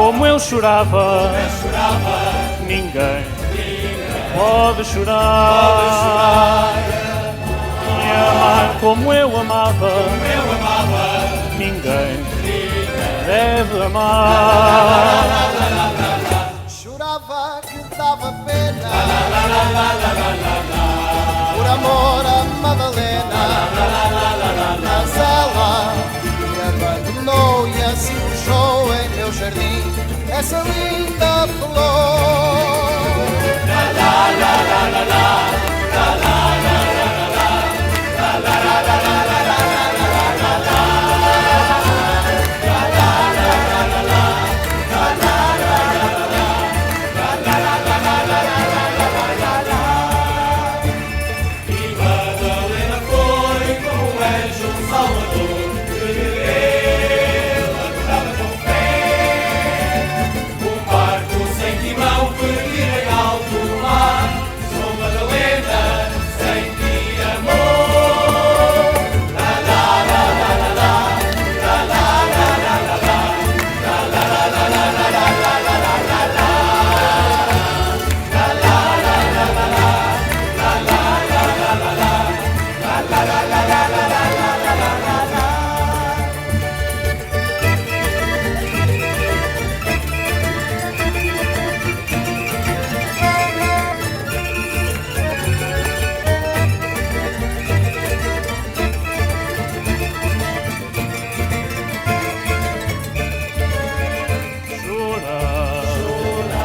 Como eu chorava, ninguém pode chorar. E amar como eu amava, ninguém deve amar. Chorava que dava pena por amor a Madalena, mas ela me abandonou e assim puxou em meu jardim essa linda flor.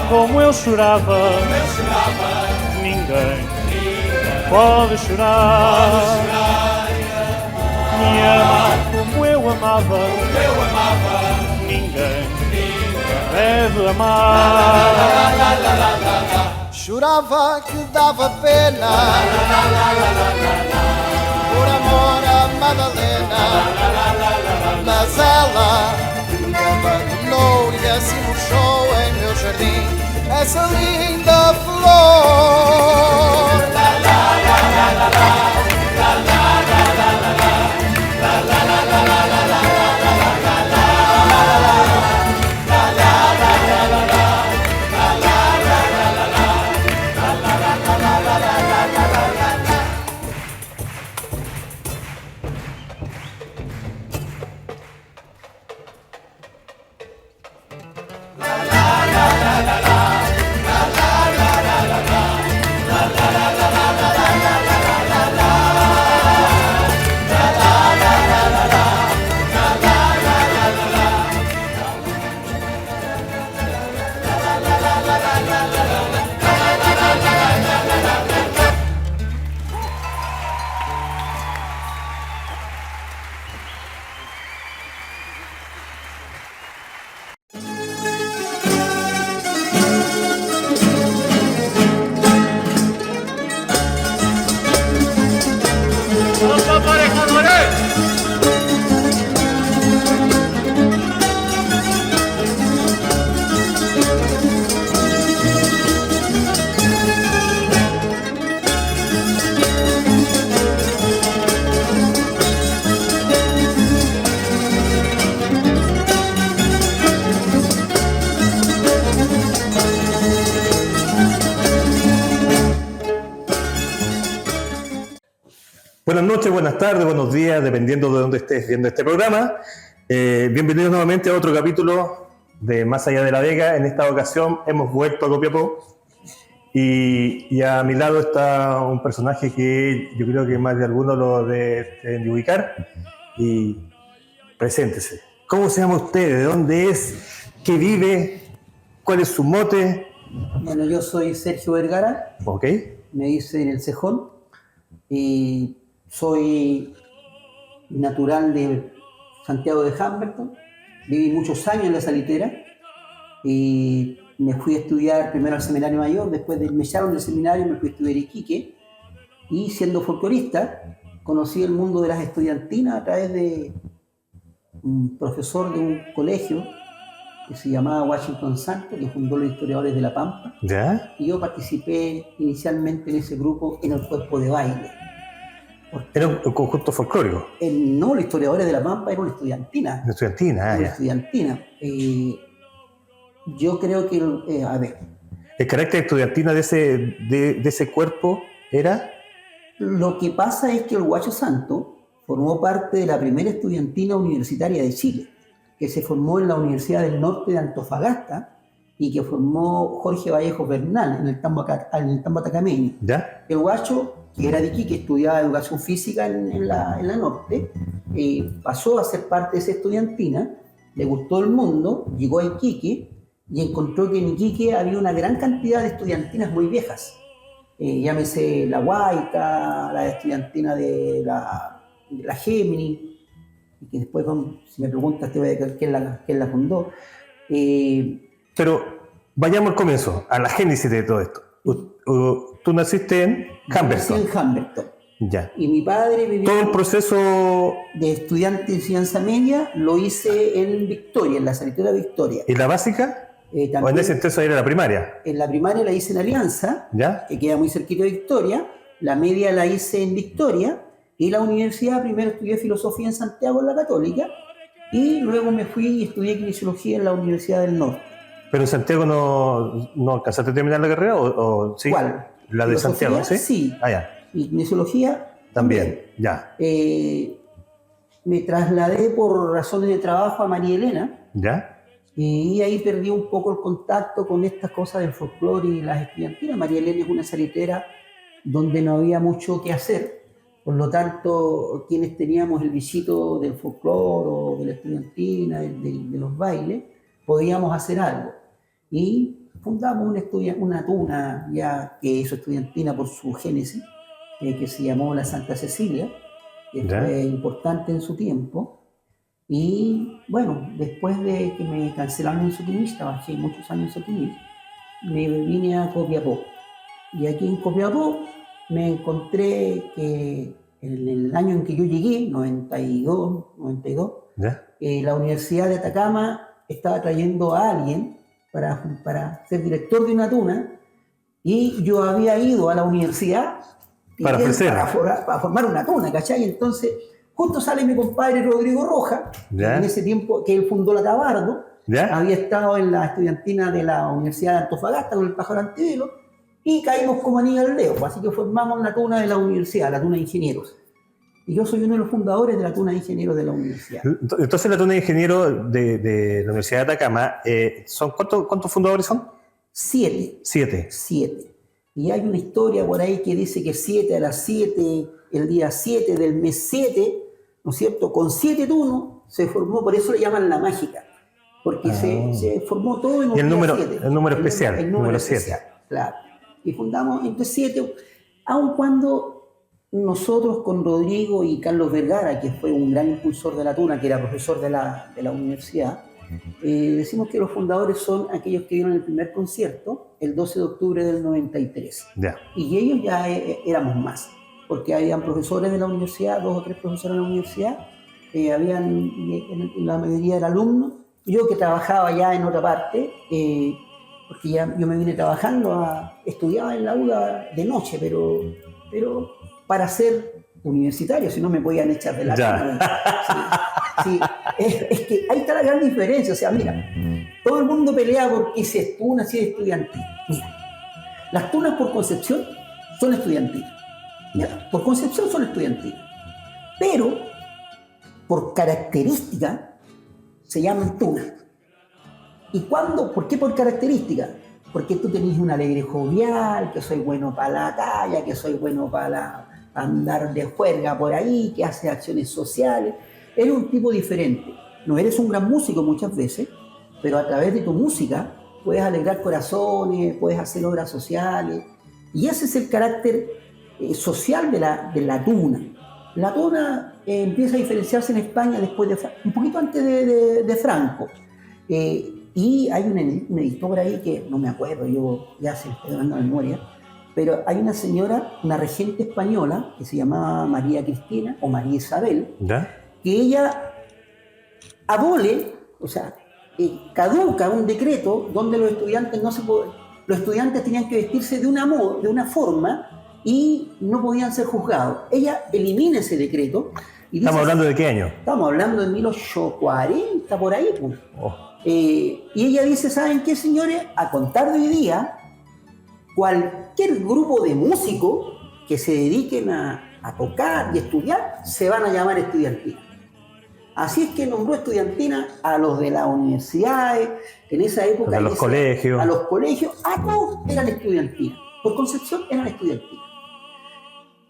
Como eu chorava, ninguém pode chorar. Me amar como eu amava, ninguém deve amar. Chorava que dava pena por amor a Madalena, mas ela me abandonou e assim murchou em meu jardim essa linda flor. Buenas noches, buenas tardes, buenos días, dependiendo de dónde estés viendo este programa. Bienvenidos nuevamente a otro capítulo de Más Allá de la Vega. En esta ocasión hemos vuelto a Copiapó y a mi lado está un personaje que yo creo que más de algunos lo deben de ubicar. Y preséntese. ¿Cómo se llama usted? ¿De dónde es? ¿Qué vive? ¿Cuál es su mote? Bueno, yo soy Sergio Vergara. Ok. Me dicen El Cejón y soy natural de Santiago de Humberton. Viví muchos años en La Salitera y me fui a estudiar primero al Seminario Mayor. Después me echaron del seminario y me fui a estudiar Iquique, y siendo folclorista conocí el mundo de las estudiantinas a través de un profesor de un colegio que se llamaba Washington Santos, que fundó los Historiadores de la Pampa. ¿Ya? Y yo participé inicialmente en ese grupo en el cuerpo de baile. Era un conjunto folclórico. No, los Historiadores de la Pampa era una estudiantina. Una estudiantina, Una ya. estudiantina. Yo creo que, a ver, ¿El carácter estudiantina de ese cuerpo era? lo que pasa es que el Guacho Santo formó parte de la primera estudiantina universitaria de Chile, que se formó en la Universidad del Norte de Antofagasta y que formó Jorge Vallejo Bernal en el Tambo Atacameño. ¿Ya? El Guacho, que era de Iquique, estudiaba educación física en la Norte, pasó a ser parte de esa estudiantina, le gustó el mundo, llegó a Iquique y encontró que en Iquique había una gran cantidad de estudiantinas muy viejas. Llámese la Huayca, la estudiantina de la Géminis, y que después, si me preguntas, te voy a decir quién la fundó. Pero vayamos al comienzo, a la génesis de todo esto. Tú naciste en Humberton. Nací en Humberton. Ya. Y mi padre vivía... Todo el proceso... de estudiante de enseñanza media lo hice en Victoria, en la Salitera Victoria. ¿Y la básica? ¿O en ese entonces era la primaria? En la primaria la hice en Alianza, ¿Ya? que queda muy cerquita de Victoria. La media la hice en Victoria. Y la universidad, primero estudié filosofía en Santiago, en la Católica. Y luego me fui y estudié kinesiología en la Universidad del Norte. ¿Pero en Santiago no alcanzaste a terminar la carrera? ¿O sí? ¿Cuál? La de Santiago, ¿sí? Sí. Ah, ya. Y kinesiología También, ya. Me trasladé por razones de trabajo a María Elena. ¿Ya? Y ahí perdí un poco el contacto con estas cosas del folclore y las estudiantinas. María Elena es una salitera donde no había mucho que hacer. Por lo tanto, quienes teníamos el visito del folclore o de la estudiantina, de los bailes, podíamos hacer algo. Y fundamos una tuna, ya que hizo estudiantina por su génesis, que se llamó la Santa Cecilia, que fue importante en su tiempo. Y bueno, después de que me cancelaron en Soquimich, trabajé muchos años en Soquimich, me vine a Copiapó. Y aquí en Copiapó me encontré que en el año en que yo llegué, 92, la Universidad de Atacama estaba trayendo a alguien para ser director de una tuna, y yo había ido a la universidad para formar una tuna, ¿cachai? Entonces, justo sale mi compadre Rodrigo Roja, en ese tiempo que él fundó la Tabardo, había estado en la estudiantina de la Universidad de Antofagasta con el Pájaro Antivelo, y caímos como anillo al dedo, así que formamos la tuna de la universidad, la tuna de ingenieros. Y yo soy uno de los fundadores de la tuna de ingenieros de la universidad. Entonces la tuna de ingenieros de la Universidad de Atacama, ¿cuántos fundadores son? 7. 7. Y hay una historia por ahí que dice que 7 a las 7, el día 7 del mes 7, ¿no es cierto? Con 7 tunos se formó, por eso le llaman la mágica, porque se formó todo en un día 7. El número especial. El número especial, claro. Y fundamos entre 7, aun cuando nosotros con Rodrigo y Carlos Vergara, que fue un gran impulsor de la tuna, que era profesor de la universidad, decimos que los fundadores son aquellos que dieron el primer concierto el 12 de octubre del 93. Y ellos ya éramos más, porque habían profesores de la universidad, 2 o 3 profesores de la universidad, la mayoría eran alumnos. Yo que trabajaba ya en otra parte, porque ya yo me vine trabajando, estudiaba en la UDA de noche, pero para ser universitario, si no me podían echar de la cama. Sí, es que ahí está la gran diferencia. O sea, mira, todo el mundo pelea porque si es tuna, si es estudiantil. Mira, las tunas por concepción son estudiantiles. Por concepción son estudiantiles. Pero por característica se llaman tunas. ¿Y cuándo? ¿Por qué por característica? Porque tú tenés un alegre jovial, que soy bueno para la talla, que soy bueno para andar de juerga por ahí, que hace acciones sociales. Eres un tipo diferente. No eres un gran músico muchas veces, pero a través de tu música puedes alegrar corazones, puedes hacer obras sociales. Y ese es el carácter social de la tuna. La tuna empieza a diferenciarse en España después un poquito antes de Franco. Y hay una editora ahí que no me acuerdo, yo ya se me estoy dando la memoria, pero hay una señora, una regente española, que se llamaba María Cristina o María Isabel, que ella abole, o sea, caduca un decreto donde los estudiantes los estudiantes tenían que vestirse de una forma y no podían ser juzgados. Ella elimina ese decreto. Y ¿Estamos hablando de qué año? Estamos hablando de 1840, está por ahí, pues. Oh, Y ella dice, ¿saben qué, señores? A contar de hoy día, cualquier grupo de músicos que se dediquen a tocar y estudiar, se van a llamar estudiantina. Así es que nombró estudiantina a los de las universidades, en esa época. a los colegios. A los colegios, a todos eran estudiantinas. Por Concepción eran estudiantinas.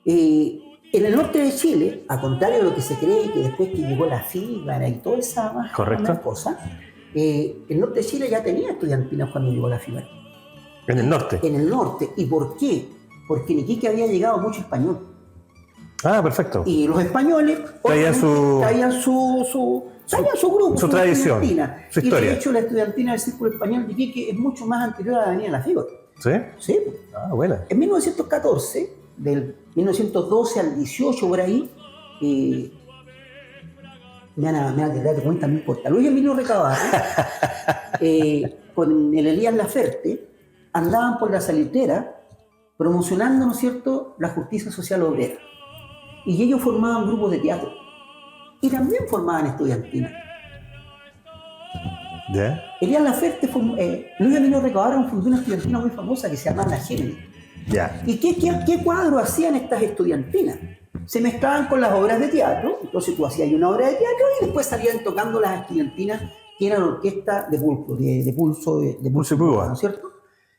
En el norte de Chile, a contrario de lo que se cree, que después que llegó la Fígara y toda esa Correcto. cosa, el norte de Chile ya tenía estudiantinas cuando llegó la Fígara. En el norte. En el norte. ¿Y por qué? Porque en Iquique había llegado mucho español. Ah, perfecto. Y los españoles Traían traían su grupo, su tradición, estudiantina. su historia. Y de hecho la estudiantina del Círculo Español de Iquique es mucho más anterior a la Avenida La Fígara. ¿Sí? Sí. Ah, buena. En 1914, del 1912 al 18 por ahí, me van a dar cuenta, no importa. Luis Emilio Recabarro, con el Elías Laferte, andaban por la salitera promocionando, ¿no es cierto?, la justicia social obrera. Y ellos formaban grupos de teatro. Y también formaban estudiantinas. ¿Ya? Elías Laferte, Luis Emilio Recabarro fundó una estudiantina muy famosa que se llama La Génesis. Ya. ¿Y qué cuadro hacían estas estudiantinas? Se mezclaban con las obras de teatro, entonces tú hacías una obra de teatro y después salían tocando las estudiantinas, que eran orquesta de pulso, de pulso y púa. ¿no es cierto?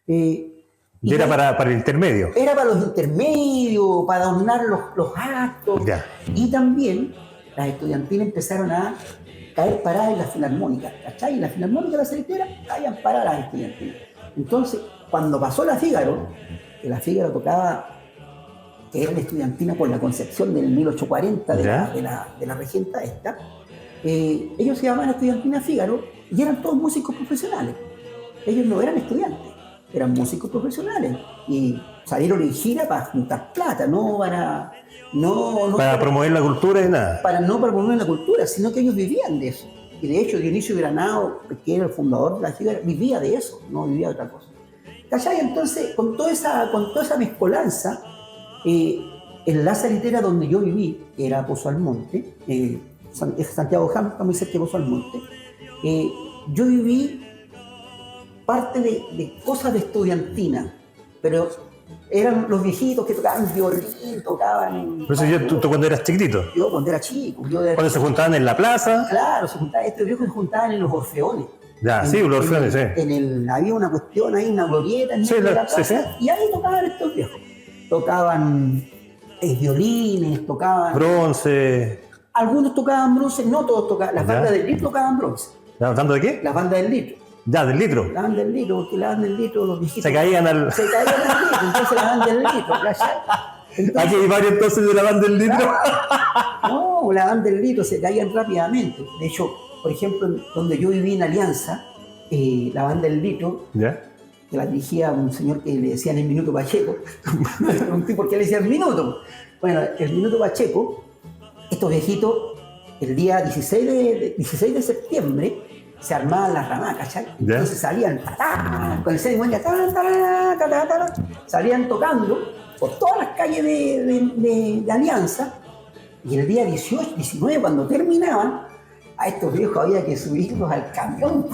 Y era para el intermedio. Era para los intermedios, para adornar los actos. Ya. Y también las estudiantinas empezaron a caer paradas en la filarmónica, ¿cachai? En la filarmónica de la salitera caían paradas las estudiantinas. Entonces, cuando pasó la Fígaro, que la Fígaro tocaba, que era la estudiantina por la Concepción del 1840 de la regenta esta, ellos se llamaban estudiantina Fígaro y eran todos músicos profesionales. Ellos no eran estudiantes, eran músicos profesionales y salieron en gira para juntar plata, no para promover la cultura y nada. para promover la cultura, sino que ellos vivían de eso. Y de hecho Dionisio Granado, que era el fundador de la Fígaro, vivía de eso, no vivía de otra cosa. ¿Cachai? Entonces, con toda esa mezcolanza, en la salitera donde yo viví, que era Pozo Almonte, Santiago Jam, está muy cerca de Pozo Almonte, yo viví parte de cosas de estudiantina, pero eran los viejitos que tocaban violín, tocaban... Por eso tú cuando eras chiquitito, Yo cuando era chico, cuando se juntaban en la plaza. Claro, estos viejos se juntaban en los orfeones. Ya, sí, los orfeones, sí. Había una cuestión ahí, una glorieta en medio de la plaza, sí. y ahí tocaban estos viejos. Tocaban violines, tocaban... Bronce. Algunos tocaban bronce, no todos tocaban. Las bandas del litro tocaban bronce. ¿Hablando de qué? Las bandas del litro. Ya, del litro. La banda del litro, porque la banda del litro, los viejitos... Se caían al... Se caían al litro, entonces la banda del litro, ¿cachai? Entonces, Aquí hay varios entonces de la banda del litro. no, la banda del litro se caían rápidamente. De hecho, por ejemplo, donde yo viví en Alianza, la banda del litro, ¿Ya? que la dirigía un señor que le decían el Minuto Pacheco. Me pregunté por qué le decían Minuto. Bueno, el Minuto Pacheco, estos viejitos, el día 16 de septiembre, se armaban las ramas, ¿cachai? ¿Ya? Entonces salían con el ceremonia, salían tocando por todas las calles de Alianza, y el día 18, 19, cuando terminaban, a estos viejos había que subirlos al camión.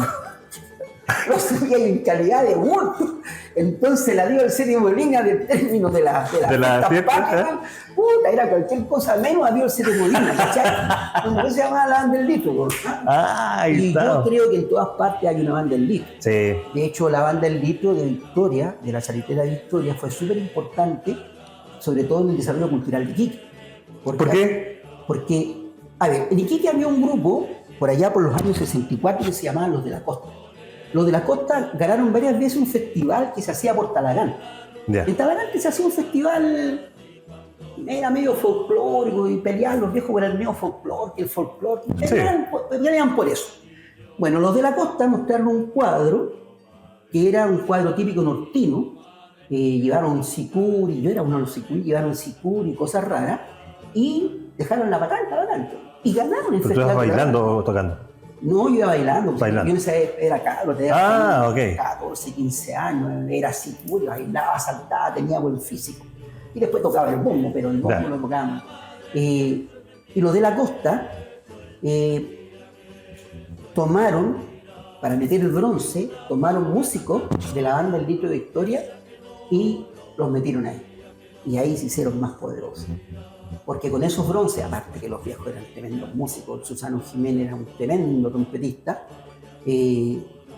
Los subían en calidad de bulto. Entonces la dio el séptimo línea de términos de la fiesta, puta, era cualquier cosa menos a dio el séptimo línea, ¿cachai? Bueno, se llamaba la banda del litro, ¿no? Ahí Y está. yo creo que en todas partes hay una banda del litro. Sí. De hecho, la banda del litro de Victoria, de la salitera de Victoria, fue súper importante, sobre todo en el desarrollo cultural de Iquique. ¿Por qué? Porque, a ver, en Iquique había un grupo, por allá por los años 64, que se llamaba Los de la Costa. Los de la Costa ganaron varias veces un festival que se hacía por Talagante. Ya. En Talagante se hacía un festival, era medio folclórico, y peleaban los viejos por el medio folclore, que el folclore, peleaban por eso. Bueno, los de la Costa mostraron un cuadro, que era un cuadro típico nortino, llevaron sicuri, yo era uno de los sicuri, llevaron sicuri y cosas raras, y dejaron la patada en Talagante. Y ganaron el ¿Tú festival. estabas bailando o tocando? No, yo iba bailando. Bailando. Yo en esa época era cabro, tenía ok. 14, 15 años, era así, bailaba, saltaba, tenía buen físico. Y después tocaba el bombo, pero el bombo Claro. lo tocaba más. Y los de la Costa tomaron, para meter el bronce, tomaron músicos de la banda El Litro de Victoria y los metieron ahí. Y ahí se hicieron más poderosos. Porque con esos bronces, aparte que los viejos eran tremendos músicos, Susano Jiménez era un tremendo trompetista,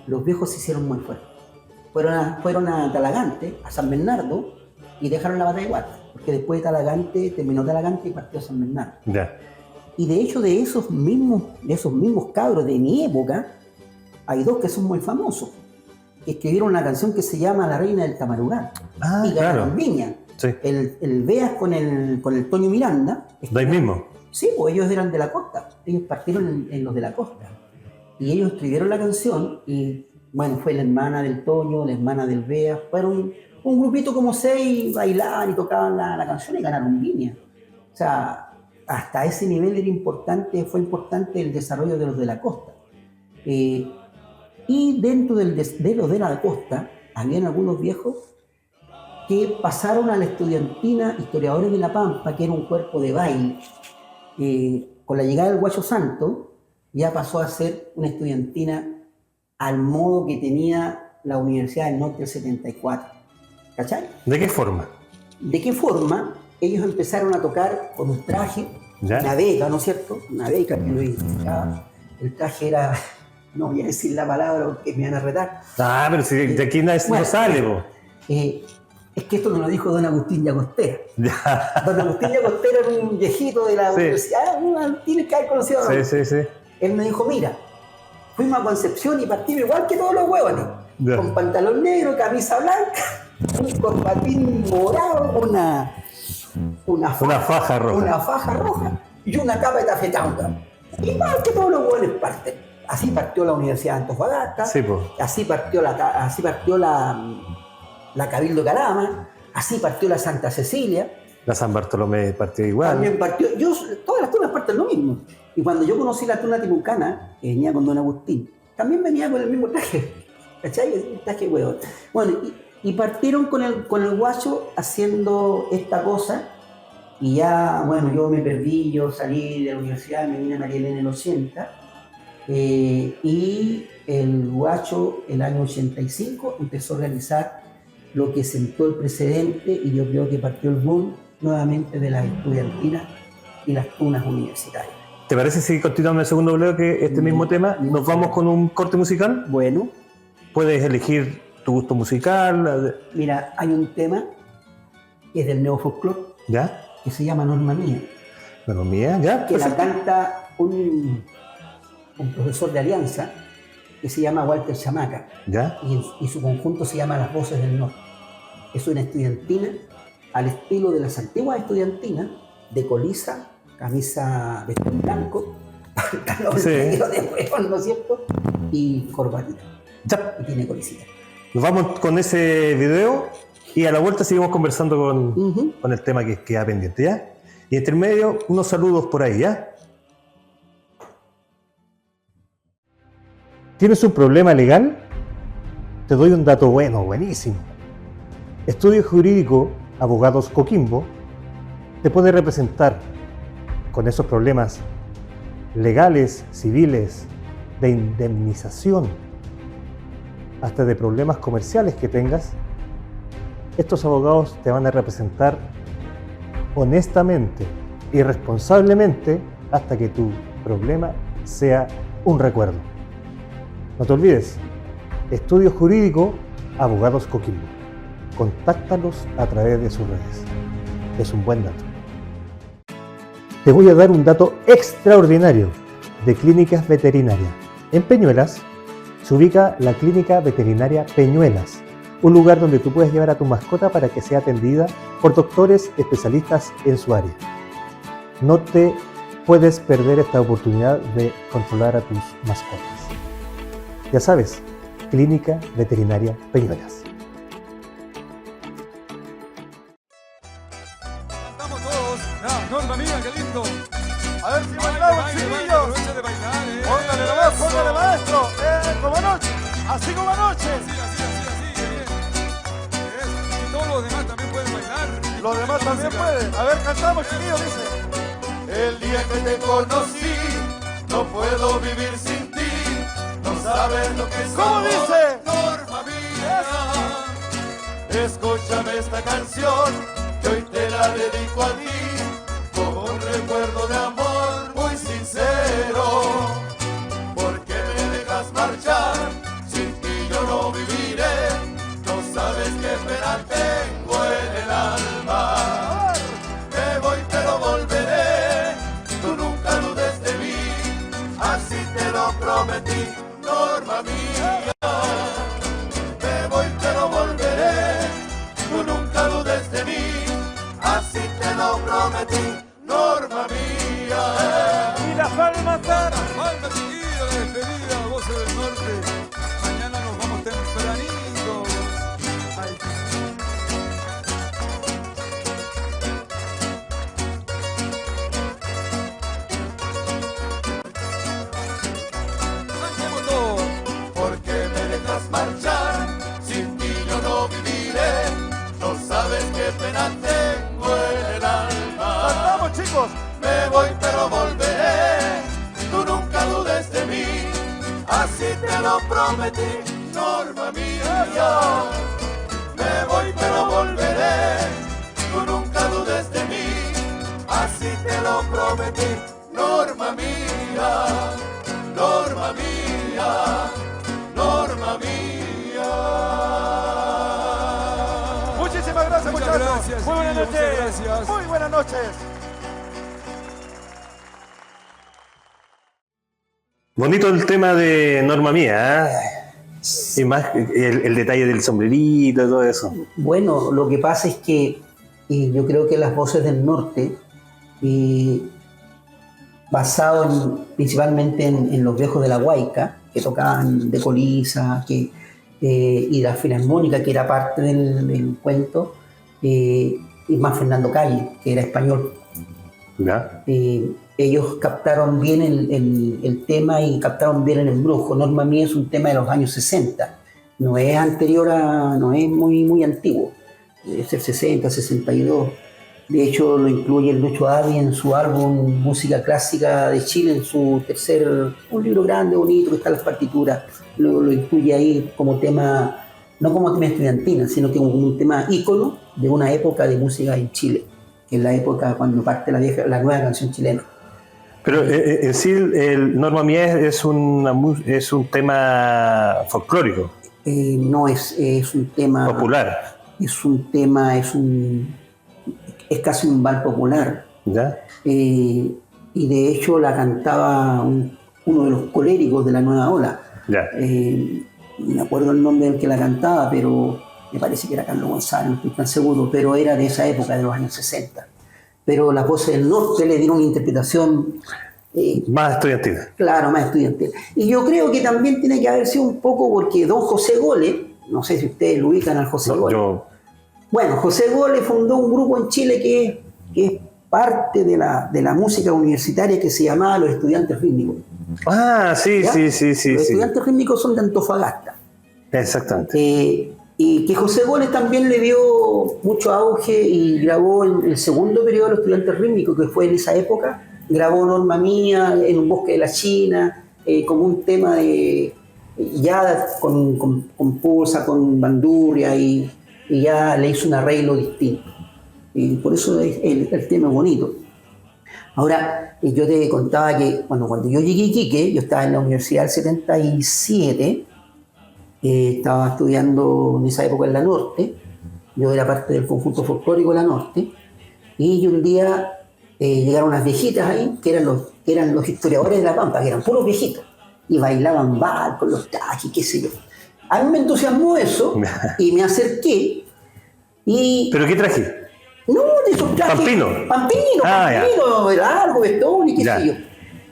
los viejos se hicieron muy fuertes. Fueron a Talagante, a San Bernardo, y dejaron la batalla de Guarda, porque después de Talagante, terminó Talagante y partió a San Bernardo. Ya. Y de hecho de esos mismos cabros de mi época, hay dos que son muy famosos, que escribieron una canción que se llama La Reina del Tamarugal, y ganaron claro. Viña. Sí. El Beas con el Toño Miranda. ¿De ahí mismo? Sí, pues ellos eran de la costa, ellos partieron en los de la costa. Y ellos escribieron la canción y, bueno, fue la hermana del Toño, la hermana del Beas, fueron un grupito como 6, bailaban y tocaban la canción y ganaron Viña. O sea, hasta ese nivel fue importante el desarrollo de los de la costa. Y dentro de los de la costa, habían algunos viejos que pasaron a la estudiantina Historiadores de la Pampa, que era un cuerpo de baile. Con la llegada del Guacho Santo, ya pasó a ser una estudiantina al modo que tenía la Universidad del Norte del 74. ¿Cachai? ¿De qué forma? ¿De qué forma? Ellos empezaron a tocar con un traje, ¿Ya? una beca, ¿no es cierto? Una beca que lo identificaba. El traje era, no voy a decir la palabra porque me van a retar. Ah, pero si de aquí no sale, po. Es que esto me lo dijo don Agustín Llagostera. Ya. Don Agustín Llagostera era un viejito de la universidad, tienes que haber conocido. Sí. Él me dijo, mira, fuimos a Concepción y partimos igual que todos los huevones, con pantalón negro, camisa blanca, un corbatín morado, una faja roja. Una faja roja y una capa de tafetanga. Igual que todos los huevones parten. Así partió la Universidad de Antofagasta, Sí, po. así partió la Cabildo de Calama, así partió la Santa Cecilia. La San Bartolomé partió igual. También partió, todas las tunas parten lo mismo. Y cuando yo conocí la tuna timucana, que venía con don Agustín, también venía con el mismo traje. ¿Cachai? Un traje huevo. Bueno, y partieron con el guacho haciendo esta cosa. Y ya, bueno, yo me perdí, yo salí de la universidad, me vine a María Elena en el 80. Y el guacho, el año 85, empezó a realizar lo que sentó el precedente, y yo creo que partió el boom nuevamente de las estudiantinas y las tunas universitarias. ¿Te parece si continuamos en el segundo bloque este mismo tema? ¿Nos vamos con un corte musical? Bueno, Puedes elegir tu gusto musical. mira, hay un tema que es del neofolclore, ¿Ya? que se llama Norma Mía, Bueno, mía, ¿ya? que la Perfecto. canta un profesor de Alianza que se llama Walter Chamaca, ¿Ya? y su conjunto se llama Las Voces del Norte. Es una estudiantina al estilo de las antiguas estudiantinas, de colisa, camisa vestido blanco, pantalón Sí. negro de huevón, ¿no es cierto? Y corbatita, Ya. y tiene colisita. Nos vamos con ese video y a la vuelta seguimos conversando con el tema que queda pendiente, ¿ya? Y entre medio, unos saludos por ahí, ¿ya? ¿Tienes un problema legal? Te doy un dato buenísimo. Estudio Jurídico Abogados Coquimbo te puede representar con esos problemas legales, civiles, de indemnización, hasta de problemas comerciales que tengas. Estos abogados te van a representar honestamente y responsablemente hasta que tu problema sea un recuerdo. No te olvides, Estudio Jurídico Abogados Coquimbo. Contáctalos a través de sus redes. Es un buen dato. Te voy a dar un dato extraordinario de clínicas veterinarias. En Peñuelas se ubica la Clínica Veterinaria Peñuelas, un lugar donde tú puedes llevar a tu mascota para que sea atendida por doctores especialistas en su área. No te puedes perder esta oportunidad de controlar a tus mascotas. Ya sabes, Clínica Veterinaria Peñuelas. Estamos todos. Ya, Norma Mía, qué lindo. A ver si bailamos, chiquillos. Aprovecha de bailar, Póngale nomás, póngale, maestro. Como anoche, así como anoche. Así, qué bien. Y todos los demás también pueden bailar. Los demás también pueden. A ver, cantamos, chiquillos, dice. El día que te conocí, no puedo vivir sin ti. saber lo que es ¿Cómo amor, dice? Norma mía. Escúchame esta canción, que hoy te la dedico a ti, como un recuerdo de amor muy sincero. Porque me dejas marchar, sin ti yo no viviré, no sabes qué pena tengo en el alma. Me voy pero volveré, tú nunca dudes de mí, así te lo prometí, Norma mía. Me voy pero volveré, tú nunca dudes de mí, así te lo prometí, Norma mía. Y las palmas están. Falta chiquillo, la despedida, Voces del Norte. Mañana nos vamos tempranito. Ay, cantemos todo. Porque me dejas marchar, sin ti yo no viviré, no sabes qué pena tengo en el alma. Cantamos, chicos. Me voy pero volveré, tú nunca dudes de mí, así te lo prometí, Norma mía. Me voy pero volveré, tú nunca dudes de mí, así te lo prometí, Norma mía, Norma mía, Norma mía. Muchísimas gracias, Muchas muchachos. gracias, Muy buenas Emilio, noches. muchas gracias. Muy buenas noches. Bonito el tema de Norma Mía, ¿eh? Y más el detalle del sombrerito y todo eso. Bueno, lo que pasa es que yo creo que las Voces del Norte, basado principalmente en los viejos de la Huayca, que tocaban de Colisa, y la Filarmónica, que era parte del cuento, y más Fernando Calle, que era español. ¿Ya? Ellos captaron bien el tema y captaron bien el embrujo. Norma Mía es un tema de los años 60, no es anterior no es muy antiguo, es el 60, 62. De hecho, lo incluye el Lucho Adri en su álbum Música Clásica de Chile, en su un libro grande, bonito, que está en las partituras. Lo incluye ahí como tema, no como tema estudiantina, sino que como un tema ícono de una época de música en Chile, que es la época cuando parte la nueva canción chilena. Pero en sí, el Norma Mía es un tema folclórico, No es un tema popular, es casi un bal popular. ¿ya? Y de hecho la cantaba uno de los coléricos de la nueva ola. Ya. No me acuerdo el nombre del que la cantaba, pero me parece que era Carlos González, no estoy tan seguro, pero era de esa época, de los años 60. Pero las Voces del Norte le dieron una interpretación Más estudiantil. claro, más estudiantil. Y yo creo que también tiene que haber sido un poco porque don José Gole, no sé si ustedes lo ubican al José Gole. Bueno, José Gole fundó un grupo en Chile que es parte de la música universitaria que se llamaba Los Estudiantes Rítmicos. Ah, sí, ¿Ya? sí. Los Estudiantes Rítmicos son de Antofagasta. Exactamente. Y que José Gole también le dio mucho auge y grabó en el segundo periodo de Los Estudiantes Rítmicos, que fue en esa época, grabó Norma Mía en un bosque de la China, como un tema ya con pulsa, con bandurria, y ya le hizo un arreglo distinto. Y por eso el tema es bonito. Ahora, yo te contaba que cuando yo llegué a Iquique, yo estaba en la universidad del 77, estaba estudiando en esa época en la Norte, yo era parte del conjunto folclórico de la Norte, y un día llegaron unas viejitas ahí, que eran los historiadores de La Pampa, que eran puros viejitos, y bailaban bal con los taquis, qué sé yo. A mí me entusiasmó eso, y me acerqué, y... ¿Pero qué traje? No, de esos trajes. Pampino. Pampino, largo, vestón y qué sé yo.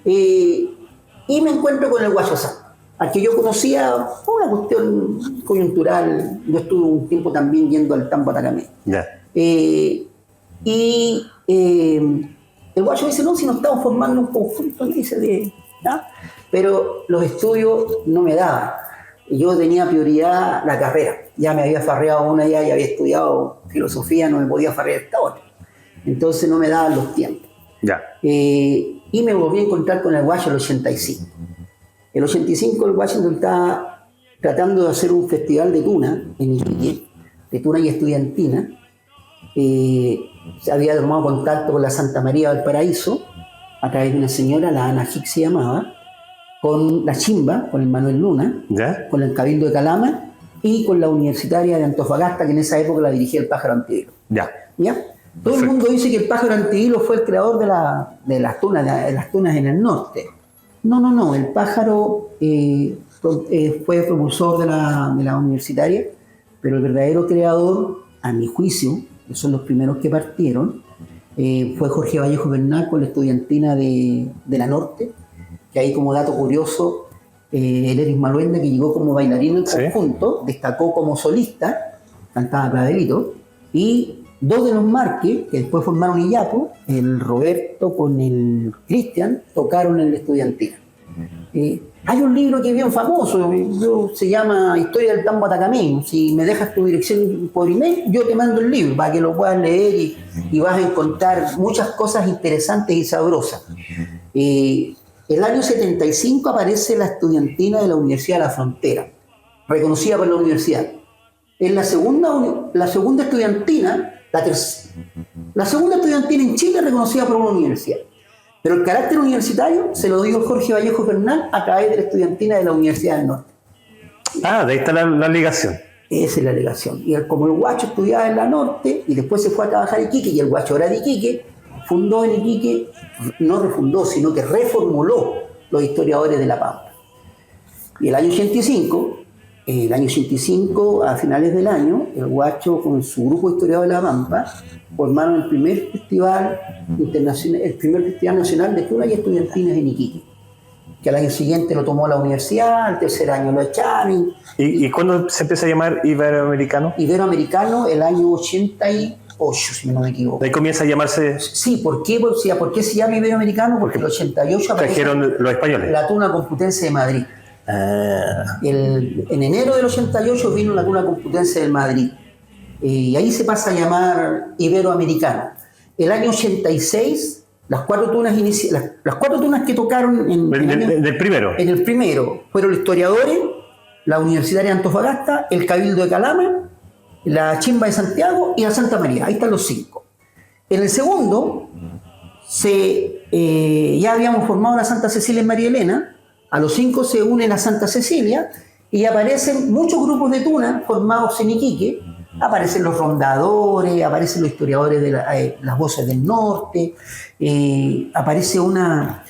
Y me encuentro con el Guacho San, al que yo conocía por una cuestión coyuntural. Yo estuve un tiempo también yendo al Tambo Atacamé. Ya. El Guacho dice, no, si nos estamos formando un conjunto, dice, ¿no? Pero los estudios no me daban. Yo tenía prioridad la carrera. Ya me había farreado una y había estudiado filosofía, no me podía farrear esta otra. Entonces no me daban los tiempos. Ya. Y me volví a encontrar con el Guacho el 85. El 85 el Washington estaba tratando de hacer un festival de tuna en Iquique, de tuna y estudiantina. Se había tomado contacto con la Santa María del Paraíso a través de una señora, la Ana Hick se llamaba, con la Chimba, con el Manuel Luna, ¿Ya? con el Cabildo de Calama y con la Universitaria de Antofagasta, que en esa época la dirigía el Pájaro Antivilo. Ya. ¿Ya? Todo el mundo dice que el Pájaro Antivilo fue el creador de las tunas en el norte. No, el Pájaro fue propulsor de la Universitaria, pero el verdadero creador, a mi juicio, que son los primeros que partieron, fue Jorge Vallejo Bernal con la estudiantina de la Norte, que ahí como dato curioso, el Eris Maluenda, que llegó como bailarín en conjunto, destacó como solista, cantaba clavelito, y dos de los Márquez, que después formaron Iyapo, el Roberto con el Cristian, tocaron en la estudiantina. Hay un libro que es bien famoso, se llama Historia del Tambo Atacameño. Si me dejas tu dirección por email, yo te mando el libro para que lo puedas leer y vas a encontrar muchas cosas interesantes y sabrosas. El año 75 aparece la estudiantina de la Universidad de la Frontera, reconocida por la universidad. En la segunda estudiantina, la segunda estudiantina en Chile reconocida por una universidad. Pero el carácter universitario se lo dio Jorge Vallejo Bernal a través de la estudiantina de la Universidad del Norte. Ah, de ahí está la ligación. Esa es la alegación. Y como el Guacho estudiaba en la Norte y después se fue a trabajar en Iquique, y el Guacho era de Iquique, fundó en Iquique, no refundó, sino que reformuló los historiadores de La Pampa. Y el año 85, a finales del año, el Guacho con su grupo de historiadores de La Pampa formaron el primer festival internacional, el primer festival nacional de tunas y estudiantinas en Iquique, que al año siguiente lo tomó la universidad, al tercer año lo echaron. ¿Y cuándo se empieza a llamar Iberoamericano? Iberoamericano el año 88, si no me equivoco. De ahí comienza a llamarse... Sí, ¿por qué? ¿Por qué se llama Iberoamericano? Porque el 88 trajeron los españoles. La Tuna Complutense de Madrid. En enero del 88 vino la Tuna Complutense de Madrid. Y ahí se pasa a llamar Iberoamericano. El año 86, las cuatro tunas que tocaron del primero. En el primero fueron los historiadores, la Universitaria de Antofagasta, el Cabildo de Calama, la Chimba de Santiago y la Santa María. Ahí están los 5. En el segundo, ya habíamos formado la Santa Cecilia en María Elena. A los 5 se une la Santa Cecilia y aparecen muchos grupos de tunas formados en Iquique. Aparecen los rondadores, aparecen los historiadores de las voces del norte, aparece unas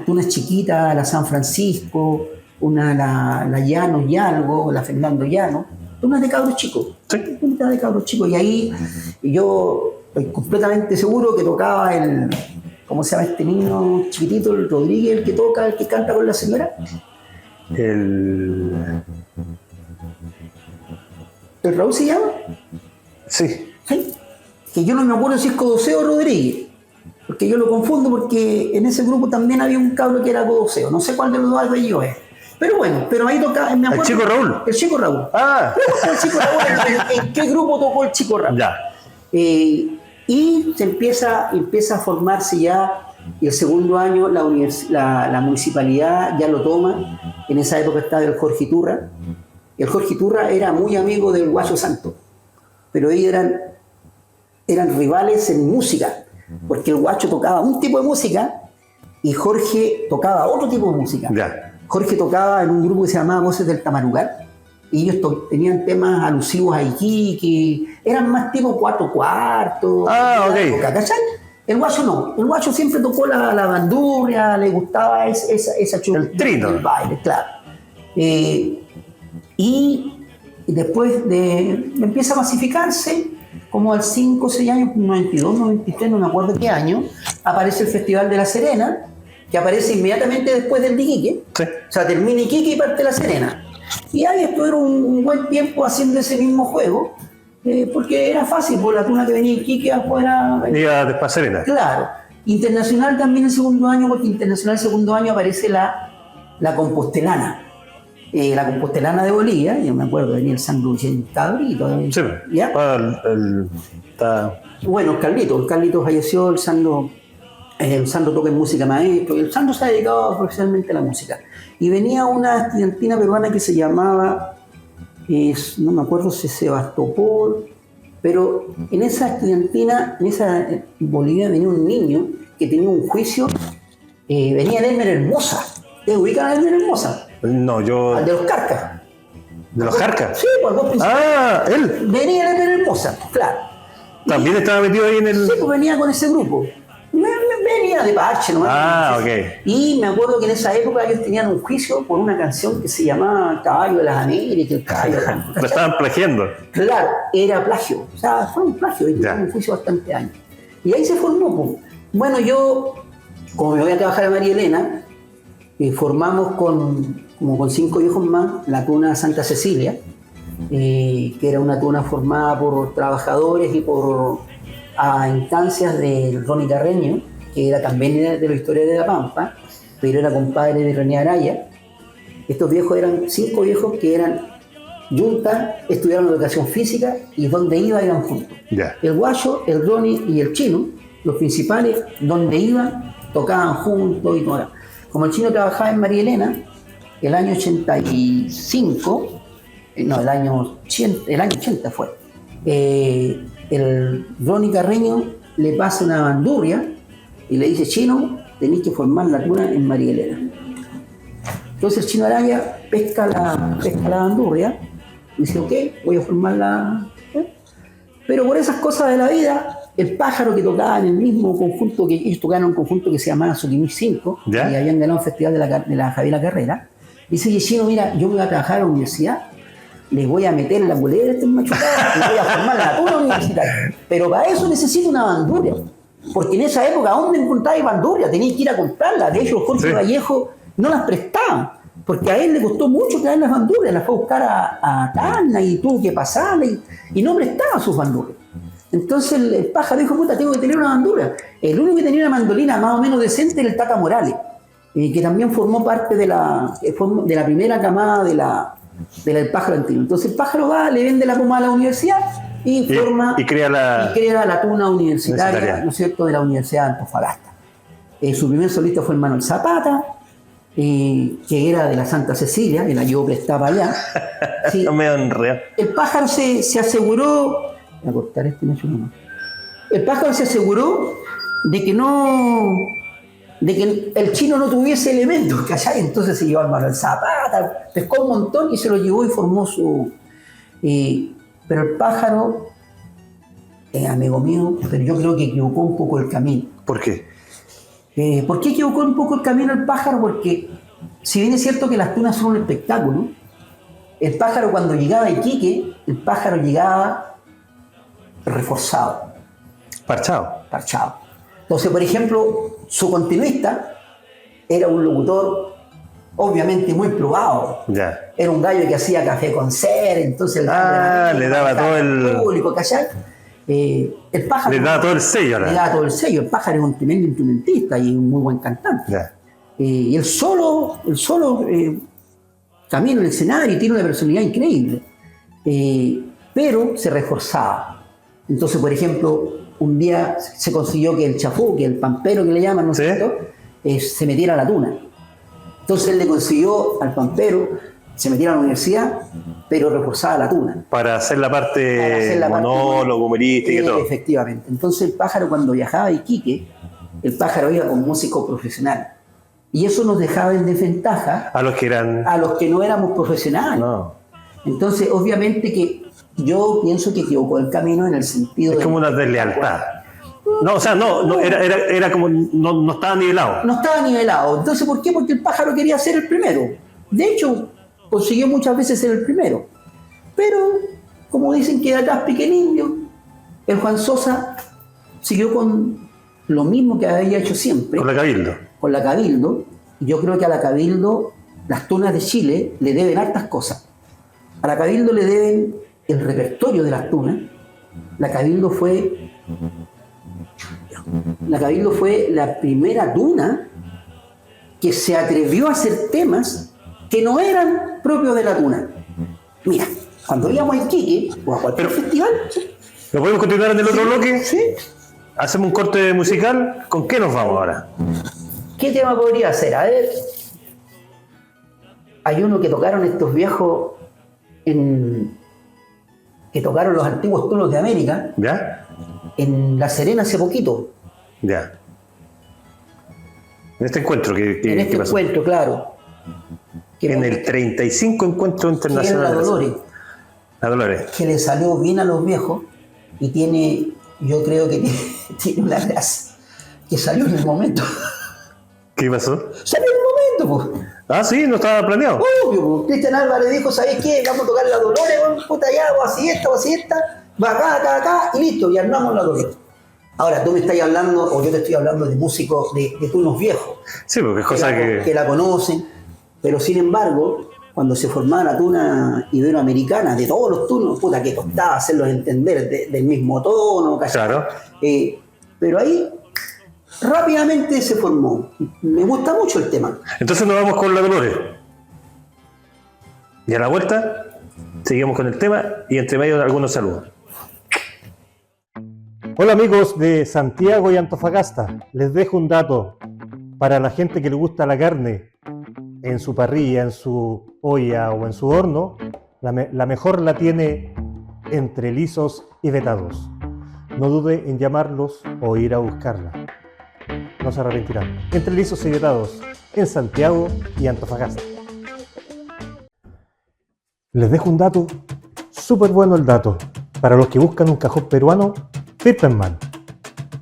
tunas chiquitas, la San Francisco, la Llanos y algo, la Fernando Llano, tunas de cabros chicos, tunas de cabros chicos. Y ahí yo estoy completamente seguro que tocaba ¿cómo se llama este niño chiquitito, el Rodríguez, el que canta con la señora? ¿El Raúl se llama? Sí. ¿Sí? Que yo no me acuerdo si es Codoseo o Rodríguez, porque yo lo confundo porque en ese grupo también había un cabro que era Codoseo, no sé cuál de los dos apellidos es. Pero bueno, ahí tocaba, me acuerdo. ¿El Chico Raúl? El Chico Raúl. Ah. El Chico Raúl, ¿en qué grupo tocó el Chico Raúl? Ya. Y se empieza a formarse ya, y el segundo año la municipalidad ya lo toma. En esa época estaba el Jorge Iturra. El Jorge Iturra era muy amigo del Guacho Santo, pero ellos eran rivales en música, porque el Guacho tocaba un tipo de música y Jorge tocaba otro tipo de música. Ya. Jorge tocaba en un grupo que se llamaba Voces del Tamarugal, y ellos tenían temas alusivos a Iquique, eran más tipo 4/4. Ok. ¿Cachai? El Guacho no, el Guacho siempre tocó la bandurria, le gustaba esa chula. El trino. El baile, claro. Y después empieza a masificarse, como al 5 o 6 años, 92, 93, no me acuerdo qué año, aparece el Festival de La Serena, que aparece inmediatamente después del de Iquique. Sí. O sea, termina Iquique y parte La Serena. Y ahí estuvieron un buen tiempo haciendo ese mismo juego, porque era fácil, por la tuna que venía Iquique afuera. Iba después a Serena. Claro. Internacional también el segundo año, porque internacional el segundo año aparece la Compostelana. La Compostelana de Bolivia, yo me acuerdo, venía el San Luis en Cabrito. Sí. ¿Ya? Bueno, el Carlito falleció, el Sandro El Sandro toca en música maestro, y el Sandro se ha dedicado profesionalmente a la música. Y venía una estudiantina peruana que se llamaba, no me acuerdo si Sebastopol, pero en esa estudiantina, en Bolivia, venía un niño que tenía un juicio, venía de Elmer Hermosa. ¿Te ubican a Elmer Hermosa? No, yo... Al de los Carcas. ¿De los Jarcas? Sí, por dos principales. Ah, él. Venía de Elmer Hermosa, claro. También estaba metido ahí en el... Sí, pues venía con ese grupo. Venía de parche nomás. Ah, ok. Y me acuerdo que en esa época ellos tenían un juicio por una canción que se llamaba Caballo de las Américas, el caballo de las... Lo estaban plagiando. Claro, era plagio. O sea, fue un plagio. Y Ya. tuvo un juicio bastante años. Y ahí se formó. Pues. Bueno, yo, como me voy a trabajar a María Elena, formamos como con 5 viejos más la tuna Santa Cecilia, que era una tuna formada por trabajadores y por instancias del Ronnie Carreño, que era también de los historiadores de La Pampa, pero era compadre de René Araya. Estos viejos eran 5 viejos que eran yunta, estudiaron educación física y donde iba eran juntos. Ya. El Guayo, el Ronnie y el Chino, los principales, donde iban, tocaban juntos y todo. Como el Chino trabajaba en María Elena, el año 85, no, el año 80 fue, el Ronnie Carreño le pasa una bandurria y le dice: Chino, tenéis que formar la tuna en María Elena. Entonces el Chino Araya pesca la bandurria y dice: ok, voy a formar la... Pero por esas cosas de la vida, el Pájaro, que tocaba en el mismo conjunto, que ellos tocaban en un conjunto que se llamaba Suquimí 5, ¿Ya? y habían ganado un festival de la Javiera Carrera, dice: oye, Chino, mira, yo me voy a trabajar a la universidad, les voy a meter en la culebra este machucado y voy a formar la tuna universitaria. Pero para eso necesito una bandurria. Porque en esa época, ¿dónde encontráis bandurria? Teníais que ir a comprarla. De hecho, Jorge Sí. Vallejo no las prestaban. Porque a él le costó mucho traer las bandurrias. Las fue a buscar a Tacna y tuvo que pasarla y no prestaba sus bandurrias. Entonces el Pájaro dijo: puta, tengo que tener una bandurria. El único que tenía una mandolina más o menos decente era el Tata Morales, que también formó parte de la primera camada del Pájaro antiguo. Entonces el Pájaro va, le vende la poma a la universidad y forma y crea la tuna universitaria, universitaria, ¿no es cierto?, de la Universidad de Antofagasta. Su primer solista fue el Manuel Zapata, que era de la Santa Cecilia, que la llevó prestada allá. Sí. No me enredé. El Pájaro se aseguró... Voy a cortar este macho, no. El Pájaro se aseguró de que el Chino no tuviese elementos, ¿cachai? Entonces se llevó al Manuel Zapata, pescó un montón y se lo llevó y formó su... pero el Pájaro, amigo mío, pero yo creo que equivocó un poco el camino. ¿Por qué? ¿Por qué equivocó un poco el camino el Pájaro? Porque si bien es cierto que las tunas son un espectáculo, el Pájaro, cuando llegaba a Iquique, el Pájaro llegaba reforzado, parchado. Entonces, por ejemplo, su continuista era un locutor obviamente muy probado. Ya. Era un gallo que hacía café con ser, entonces le daba todo el público, ¿cachai? El Pájaro le daba todo el sello. le daba todo el sello. El Pájaro es un tremendo instrumentista y un muy buen cantante. Ya. Y él solo camina en el escenario y tiene una personalidad increíble. Pero se reforzaba. Entonces, por ejemplo, un día se consiguió que el chafú, que el pampero que le llaman, ¿no es ¿Sí? cierto?, se metiera a la tuna. Entonces él le consiguió al pampero, se metiera a la universidad, pero reforzaba la tuna. Para hacer la parte monólogo, humorística y todo. Efectivamente. Entonces el Pájaro, cuando viajaba a Iquique, el Pájaro iba con músico profesional. Y eso nos dejaba en desventaja A los que eran... a los que no éramos profesionales. No. Entonces, obviamente que yo pienso que equivocó el camino en el sentido Es como una deslealtad. No, o sea, era como... No estaba nivelado. No estaba nivelado. Entonces, ¿por qué? Porque el Pájaro quería ser el primero. De hecho, consiguió muchas veces ser el primero. Pero, como dicen que de atrás pique el indio, el Juan Sosa siguió con lo mismo que había hecho siempre. Con la Cabildo. Con la Cabildo. Y yo creo que a la Cabildo, las tunas de Chile le deben hartas cosas. A la Cabildo le deben el repertorio de las tunas. La Cabildo fue la primera tuna que se atrevió a hacer temas que no eran propios de la tuna. Mira, cuando íbamos a Iquique o a cualquier festival, ¿Lo podemos continuar en el otro bloque? sí, hacemos un corte musical. ¿Con qué nos vamos ahora? ¿Qué tema podría ser? A ver. Hay uno que tocaron estos viejos que tocaron los antiguos tonos de América. ¿Ya? En La Serena hace poquito. Ya. En este encuentro que En este pasó. encuentro, claro. En el 35 encuentro Que internacional. era la Dolores. La Dolores. Que le salió bien a los viejos y tiene, yo creo que tiene una gracia. Que salió en el momento. ¿Qué pasó? Salió en el momento, pues. Ah, sí, no estaba planeado. Obvio, pues. Cristian Álvarez dijo, ¿sabés qué? Vamos a tocar la Dolores, bueno, puta ya, o así esta, va acá, y listo, y armamos la Dolores. Ahora, tú me estás hablando, o yo te estoy hablando de músicos de turnos viejos. Sí, porque es cosa que la conocen, pero sin embargo, cuando se formaba la tuna iberoamericana de todos los turnos, puta, que costaba hacerlos entender del mismo tono, ¿cachai? Claro. Pero ahí rápidamente se formó. Me gusta mucho el tema. Entonces nos vamos con la Dolores. Y a la vuelta, seguimos con el tema y entre medio algunos saludos. Hola amigos de Santiago y Antofagasta, les dejo un dato para la gente que le gusta la carne en su parrilla, en su olla o en su horno. La mejor la tiene Entre Lisos y Vetados. No dude en llamarlos o ir a buscarla. No se arrepentirán. Entre Lisos y Vetados, en Santiago y Antofagasta. Les dejo un dato, súper bueno el dato, para los que buscan un cajón peruano. Fitpenman,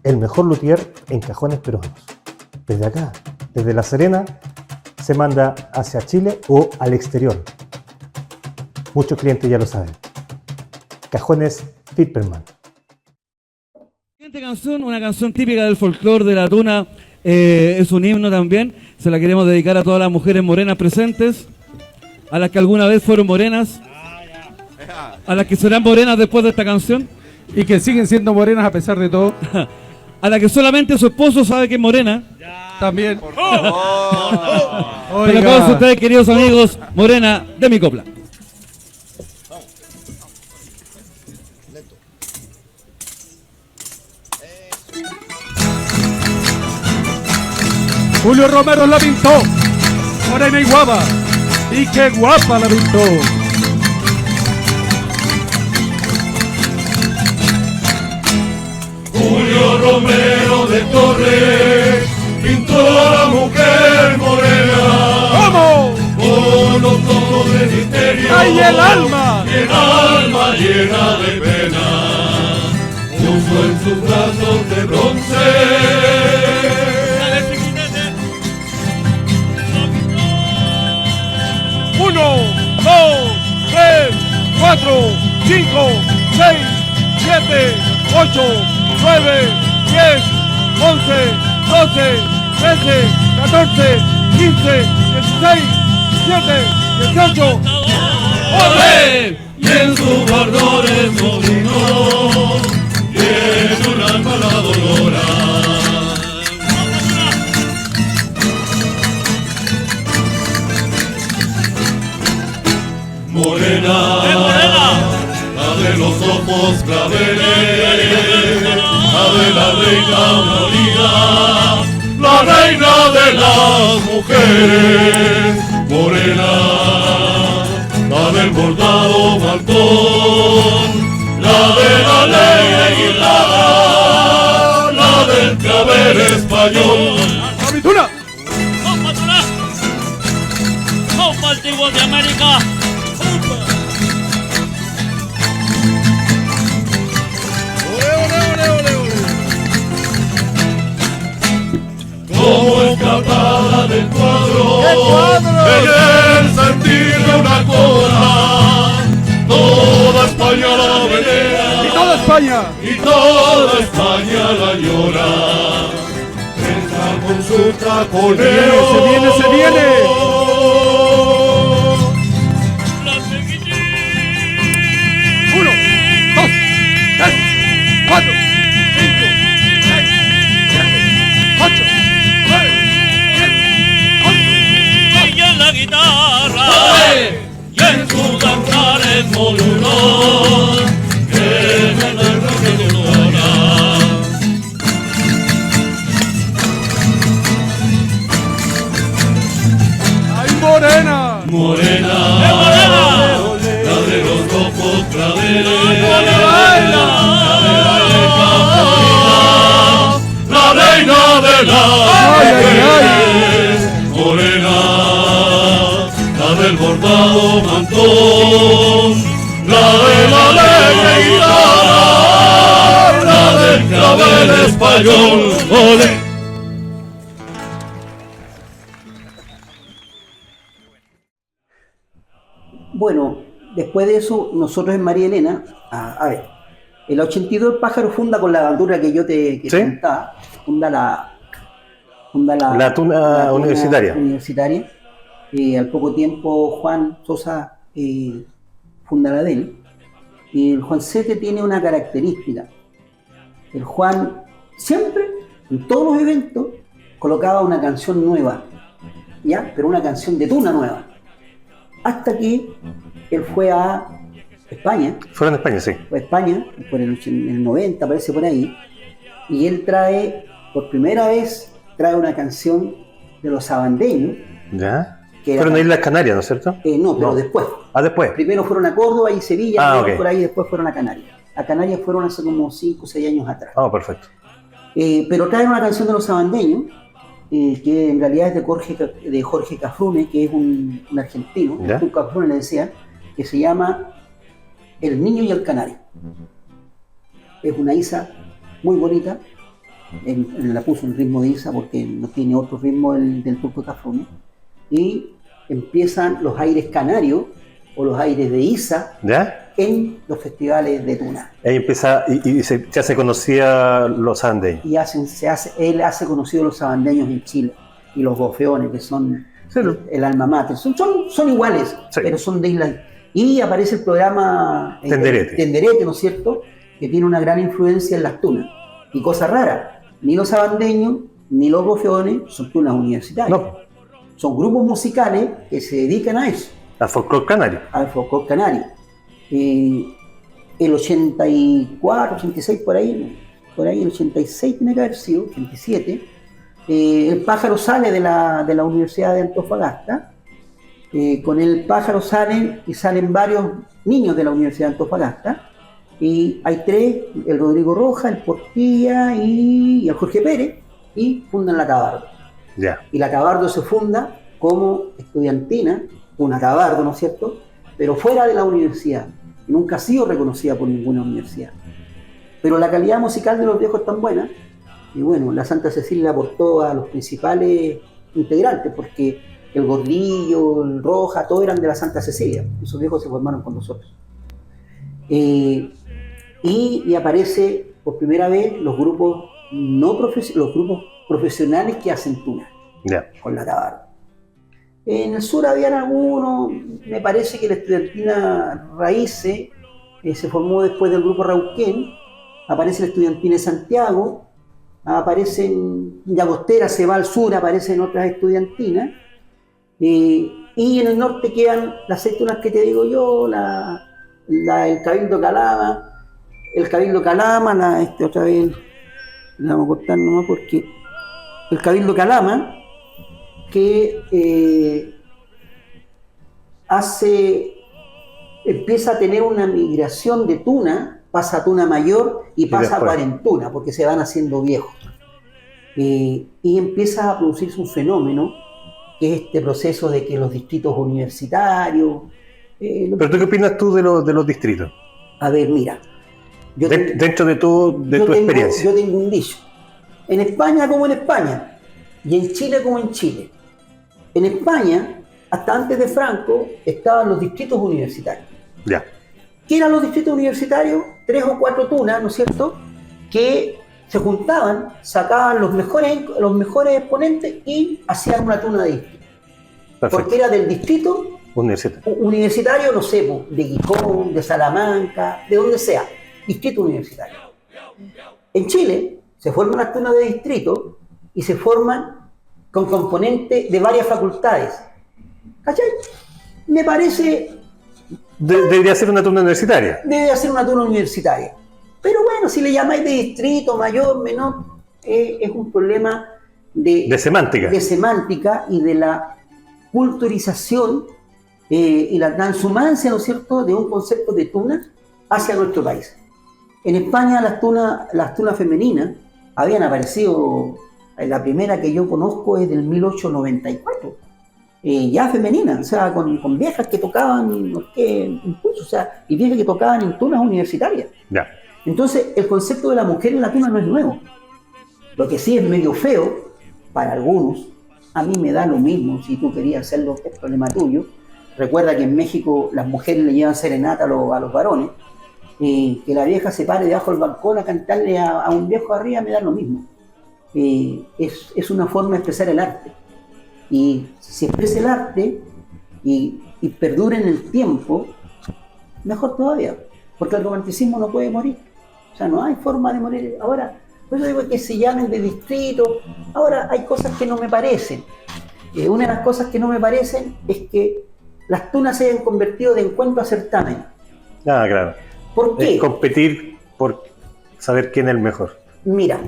el mejor luthier en cajones peruanos. Desde acá, desde La Serena, se manda hacia Chile o al exterior. Muchos clientes ya lo saben. Cajones Fitpenman. Siguiente canción, una canción típica del folclore de la tuna, es un himno también. Se la queremos dedicar a todas las mujeres morenas presentes, a las que alguna vez fueron morenas, a las que serán morenas después de esta canción. Y que siguen siendo morenas a pesar de todo. A la que solamente su esposo sabe que es morena. También. Para todos ustedes, queridos amigos, morena de mi copla. Julio Romero la pintó, morena y guapa. Y qué guapa la pintó. Julio Romero de Torres pintó a la mujer morena. ¿Cómo? Con los ojos de misterio. ¡Ay, el alma! Y el alma llena de pena. Puso en sus brazos de bronce. Uno, dos, tres, cuatro, cinco, seis, 7, 8, 9, 10, 11, 12, 13, 14, 15, 16, 17, 18. ¡Olé! Y en sus ardores molinos tiene un alma la dolora. Morena, la de los ojos claveles, la de la reina moría, la reina de las mujeres. Morena, la del bordado mantón, la de la ley guitarra, la del clavel español. ¡Capitula! ¡Compa antiguo de América! Como escapada del cuadro, ¡Qué cuadro! en el sentir de una cosa, toda España la venera, ¡Y toda España! y toda España la llora. Entra con su taconeo. ¡Se viene, se viene! Uno, dos, tres, cuatro, cinco, seis, 7, 8, 9, 10, 11, 12. Y en la guitarra, Y en sus cantares molunos, que en el rock de dolora. morena, la de los rojos claveles, la reina de las mujeres, morena, la del bordado mantón, la de la alegre guitarra, la del clavel español, ole. Bueno, después de eso, nosotros en María Elena, a ver, en el 82 el pájaro funda con la bandura que yo te ¿Sí? contaba, funda la Tuna Universitaria. Al poco tiempo Juan Sosa funda la de él. Y el Juan Sete tiene una característica. El Juan siempre, en todos los eventos, colocaba una canción nueva, ¿ya? Pero una canción de tuna nueva. Hasta que él fue a España. Fueron a España, sí. Fue a España, en el 90, aparece por ahí. Y él trae, por primera vez, una canción de los sabandeños. ¿Ya? Que era, fueron a Islas Canarias, ¿no es cierto? No, pero después. Ah, después. Primero fueron a Córdoba y Sevilla, ok. por ahí después fueron a Canarias. A Canarias fueron hace como 5 o 6 años atrás. Ah, perfecto. Pero traen una canción de los sabandeños, que en realidad es de Jorge Cafrune, que es un argentino, un Cafrune le decía, que se llama El Niño y el Canario. Es una isa muy bonita, la puso en ritmo de isa porque no tiene otro ritmo del turco Cafrune, y empiezan los aires canarios o los aires de isa, ¿ya? En los festivales de tuna. Ahí empieza y ya se conocía los sabandeños. Y él hace conocido los sabandeños en Chile y los bofeones, que son el alma mater. Son iguales, sí, pero son de islas. Y aparece el programa Tenderete, ¿no es cierto? Que tiene una gran influencia en las tunas. Y cosa rara, ni los sabandeños ni los bofeones son tunas universitarias. No. Son grupos musicales que se dedican a eso. Al folclore canario. Al folclore canario. El 84, 86, por ahí, el 86 tiene que haber sido, 87, el pájaro sale de la Universidad de Antofagasta. Con el pájaro salen varios niños de la Universidad de Antofagasta. Y hay 3, el Rodrigo Roja, el Portilla y el Jorge Pérez, y fundan la Tabardo. Yeah. Y la Tabardo se funda como estudiantina, una Tabardo, ¿no es cierto?, pero fuera de la universidad. Nunca ha sido reconocida por ninguna universidad. Pero la calidad musical de los viejos es tan buena, y bueno, la Santa Cecilia aportó a los principales integrantes, porque el Gordillo, el Roja, todos eran de la Santa Cecilia. Esos viejos se formaron con nosotros. Y aparece por primera vez los grupos los grupos profesionales que hacen tuna, con la Tabardo. En el sur habían algunos, me parece que la estudiantina Raíces se formó después del grupo Rauquén, aparece la estudiantina de Santiago, aparecen Llagostera, se va al sur, aparecen otras estudiantinas, y en el norte quedan las 6 tunas que te digo yo, el Cabildo Calama, otra vez la vamos a cortar nomás porque el Cabildo Calama, que empieza a tener una migración de tuna, pasa a tuna mayor y pasa a cuarentuna, porque se van haciendo viejos. Y empieza a producirse un fenómeno, que es este proceso de que los distritos universitarios... ¿Pero tú qué opinas tú de los distritos? A ver, mira. Dentro de tu experiencia. Yo tengo un dicho. En España como en España, y en Chile como en Chile. En España, hasta antes de Franco, estaban los distritos universitarios. Ya. ¿Qué eran los distritos universitarios? 3 o 4 tunas, ¿no es cierto?, que se juntaban, sacaban los mejores exponentes y hacían una tuna de distrito. Perfecto. Porque era del distrito universitario, no sé, de Gijón, de Salamanca, de donde sea, distrito universitario. En Chile se forman las tunas de distrito y se forman con componentes de varias facultades. ¿Cachai? Me parece... Debería ser una tuna universitaria. Debería ser una tuna universitaria. Pero bueno, si le llamáis de distrito, mayor, menor, es un problema de semántica. De semántica y de la culturización y la transhumancia, ¿no es cierto?, de un concepto de tuna hacia nuestro país. En España las tunas femeninas habían aparecido, la primera que yo conozco es del 1894, ya femenina, o sea, con viejas que tocaban incluso, o sea, y viejas que tocaban en tunas universitarias. Ya. Entonces, el concepto de la mujer en la tuna no es nuevo. Lo que sí es medio feo para algunos, a mí me da lo mismo, si tú querías hacerlo, es problema tuyo. Recuerda que en México las mujeres le llevan serenata a los varones, que la vieja se pare debajo del balcón a cantarle a un viejo arriba, me da lo mismo. Es una forma de expresar el arte. Y si expresa el arte y perdura en el tiempo, mejor todavía, porque el romanticismo no puede morir. O sea, no hay forma de morir. Ahora, por eso digo que se llamen de distrito. Ahora, hay cosas que no me parecen. Una de las cosas que no me parecen es que las tunas se hayan convertido de encuentro a certamen. Ah, claro. ¿Por qué? Es competir por saber quién es el mejor. Mira,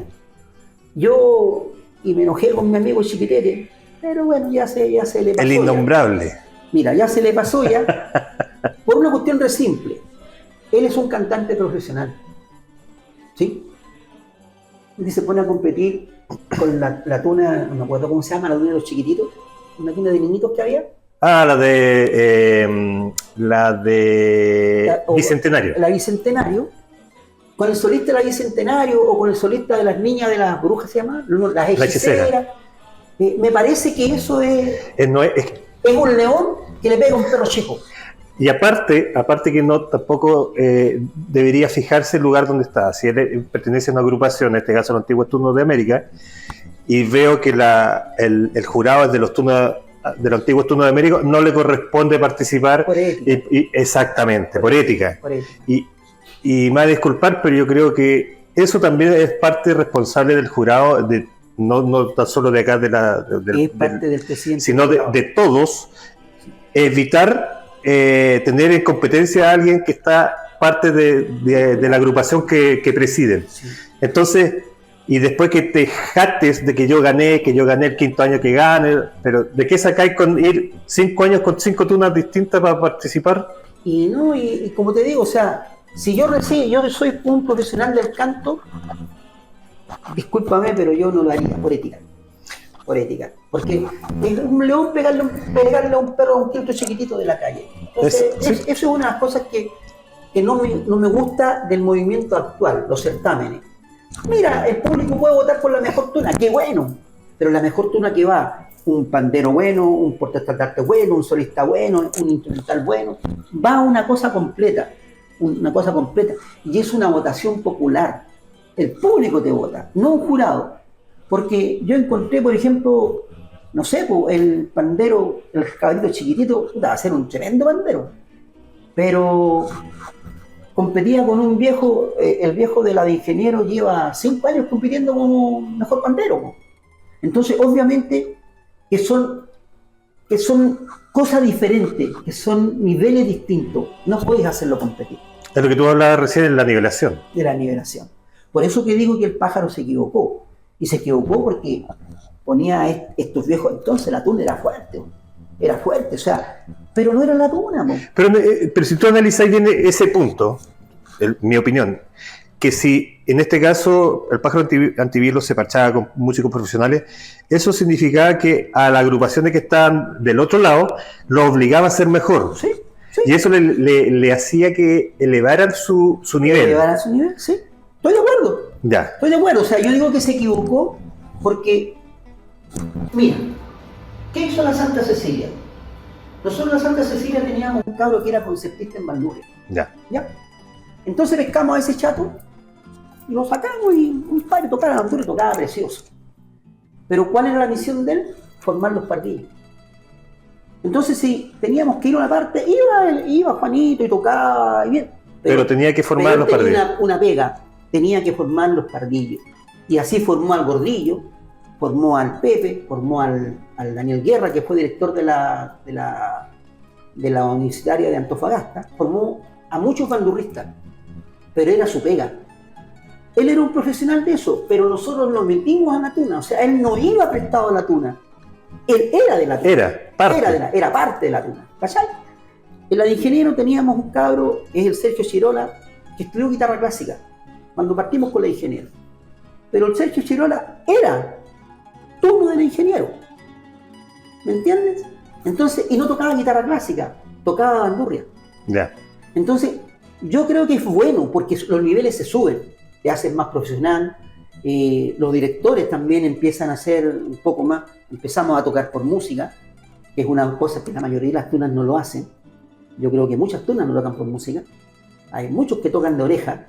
yo me enojé con mi amigo Chiquitete, pero bueno, ya se le pasó. El innombrable. Ya. Mira, ya se le pasó ya, por una cuestión re simple. Él es un cantante profesional, ¿sí? Y se pone a competir con la tuna, no me acuerdo cómo se llama, la tuna de los chiquititos, una tuna de niñitos que había. Ah, la de Bicentenario. La Bicentenario, con el solista de la Bicentenario o con el solista de las niñas de las brujas, ¿se llama? Las hechiceras. Me parece que eso es un león que le pega a un perro chico. Y aparte que no tampoco debería fijarse el lugar donde está. Si él pertenece a una agrupación, en este caso los antiguos turnos de América, y veo que el jurado es de los antiguos turnos de América, no le corresponde participar. Por ética. Exactamente, por ética. Por ética. Y me va a disculpar, pero yo creo que eso también es parte responsable del jurado, no tan solo de acá, es parte del presidente, sino de todos, evitar tener en competencia a alguien que está parte de la agrupación que presiden. Sí. Entonces, y después que te jactes de que yo gané el quinto año que gane, pero ¿de qué sacáis con ir 5 años con 5 tunas distintas para participar? Y como te digo, o sea, si yo soy un profesional del canto, discúlpame, pero yo no lo haría por ética. Porque es un león pegarle a un perro, a un quinto chiquitito de la calle. Entonces, eso es una de las cosas que no me gusta del movimiento actual, los certámenes. Mira, el público puede votar por la mejor tuna, qué bueno, pero la mejor tuna que va, un pandero bueno, un portaestandarte bueno, un solista bueno, un instrumental bueno, va una cosa completa, y es una votación popular. El público te vota, no un jurado. Porque yo encontré, por ejemplo, no sé, el pandero, el caballito chiquitito, va a ser un tremendo pandero. Pero competía con un viejo, el viejo de la de ingeniero lleva 5 años compitiendo como mejor pandero. Entonces, obviamente, que son cosas diferentes, que son niveles distintos. No puedes hacerlo competir. Es lo que tú hablabas recién en la nivelación. De la nivelación. Por eso que digo que el pájaro se equivocó. Y se equivocó porque ponía estos viejos. Entonces la tuna era fuerte, o sea, pero no era la tuna. Pero si tú analizas bien ese punto, mi opinión, que si en este caso el pájaro antivirus se parchaba con músicos profesionales, eso significaba que a las agrupaciones que estaban del otro lado lo obligaba a ser mejor. Sí. Y eso le hacía que elevaran su nivel. Elevaran su nivel, sí. Estoy de acuerdo. Ya. Estoy de acuerdo, o sea, yo digo que se equivocó porque, mira, ¿qué hizo la Santa Cecilia? Nosotros en la Santa Cecilia teníamos un cabro que era concertista en Bandure. Ya. Entonces pescamos a ese chato y lo sacamos y un padre tocaba la Bandure, tocaba precioso. Pero ¿cuál era la misión de él? Formar los pardillos. Entonces si teníamos que ir a una parte, iba Juanito y tocaba y bien. Pero tenía que formar los pardillos. Tenía una pega. Tenía que formar los pardillos. Y así formó al Gordillo, formó al Pepe, formó al Daniel Guerra, que fue director de la Universitaria de Antofagasta, formó a muchos bandurristas, pero era su pega. Él era un profesional de eso, pero nosotros lo metimos a la tuna, o sea, él no iba prestado a la tuna. Él era de la tuna. Era parte de la tuna, ¿cachai? En la de ingeniero teníamos un cabro, es el Sergio Chirola, que estudió guitarra clásica, cuando partimos con la de ingeniero. Pero el Sergio Chirola era turno del ingeniero. ¿Me entiendes? Entonces, y no tocaba guitarra clásica, tocaba bandurria. Ya. Entonces, yo creo que es bueno porque los niveles se suben, te hacen más profesional, los directores también empiezan a hacer un poco más, empezamos a tocar por música, que es una cosa que la mayoría de las tunas no lo hacen. Yo creo que muchas tunas no tocan por música, hay muchos que tocan de oreja,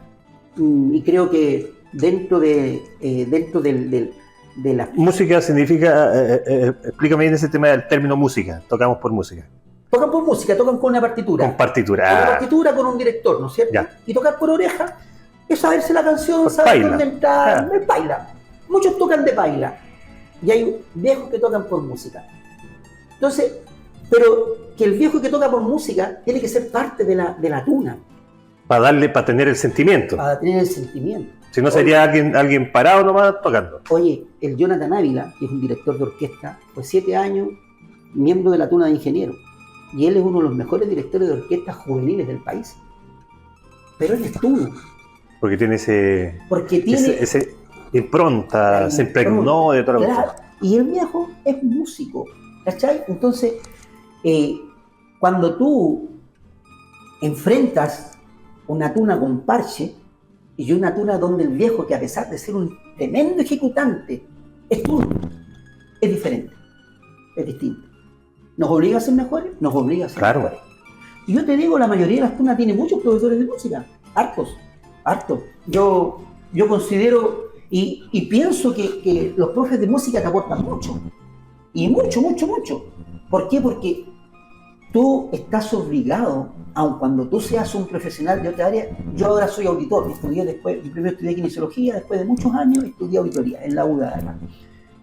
y creo que dentro de la... Música significa, explícame bien ese tema del término música, tocamos por música. Tocan por música, tocan con una partitura. Con partitura. Con una partitura, con un director, ¿no es cierto? Ya. Y tocar por oreja es saberse la canción, Por saber paila. dónde entrar, es paila. Muchos tocan de paila. Y hay viejos que tocan por música. Entonces, pero que el viejo que toca por música tiene que ser parte de la tuna, Para tener el sentimiento. para tener el sentimiento. Si no sería alguien parado nomás tocando. Oye, el Jonathan Ávila, que es un director de orquesta, fue 7 años miembro de la tuna de ingeniero. Y él es uno de los mejores directores de orquestas juveniles del país. Pero él es tuno. Porque tiene Porque tiene... ese impronta, se impregnó de toda la Claro, cuestión. y el viejo es músico, ¿cachai? Entonces, cuando tú enfrentas una tuna con parche y una tuna donde el viejo, que a pesar de ser un tremendo ejecutante, es tuno, es diferente, es distinto. ¿Nos obliga a ser mejores? Nos obliga a ser mejores. Y yo te digo, la mayoría de las tunas tiene muchos profesores de música, hartos. Yo considero y pienso que los profes de música te aportan mucho. Y mucho. ¿Por qué? Porque tú estás obligado, aun cuando tú seas un profesional de otra área. Yo ahora soy auditor, estudié después, primero estudié kinesiología, después de muchos años estudié auditoría en la UDA además.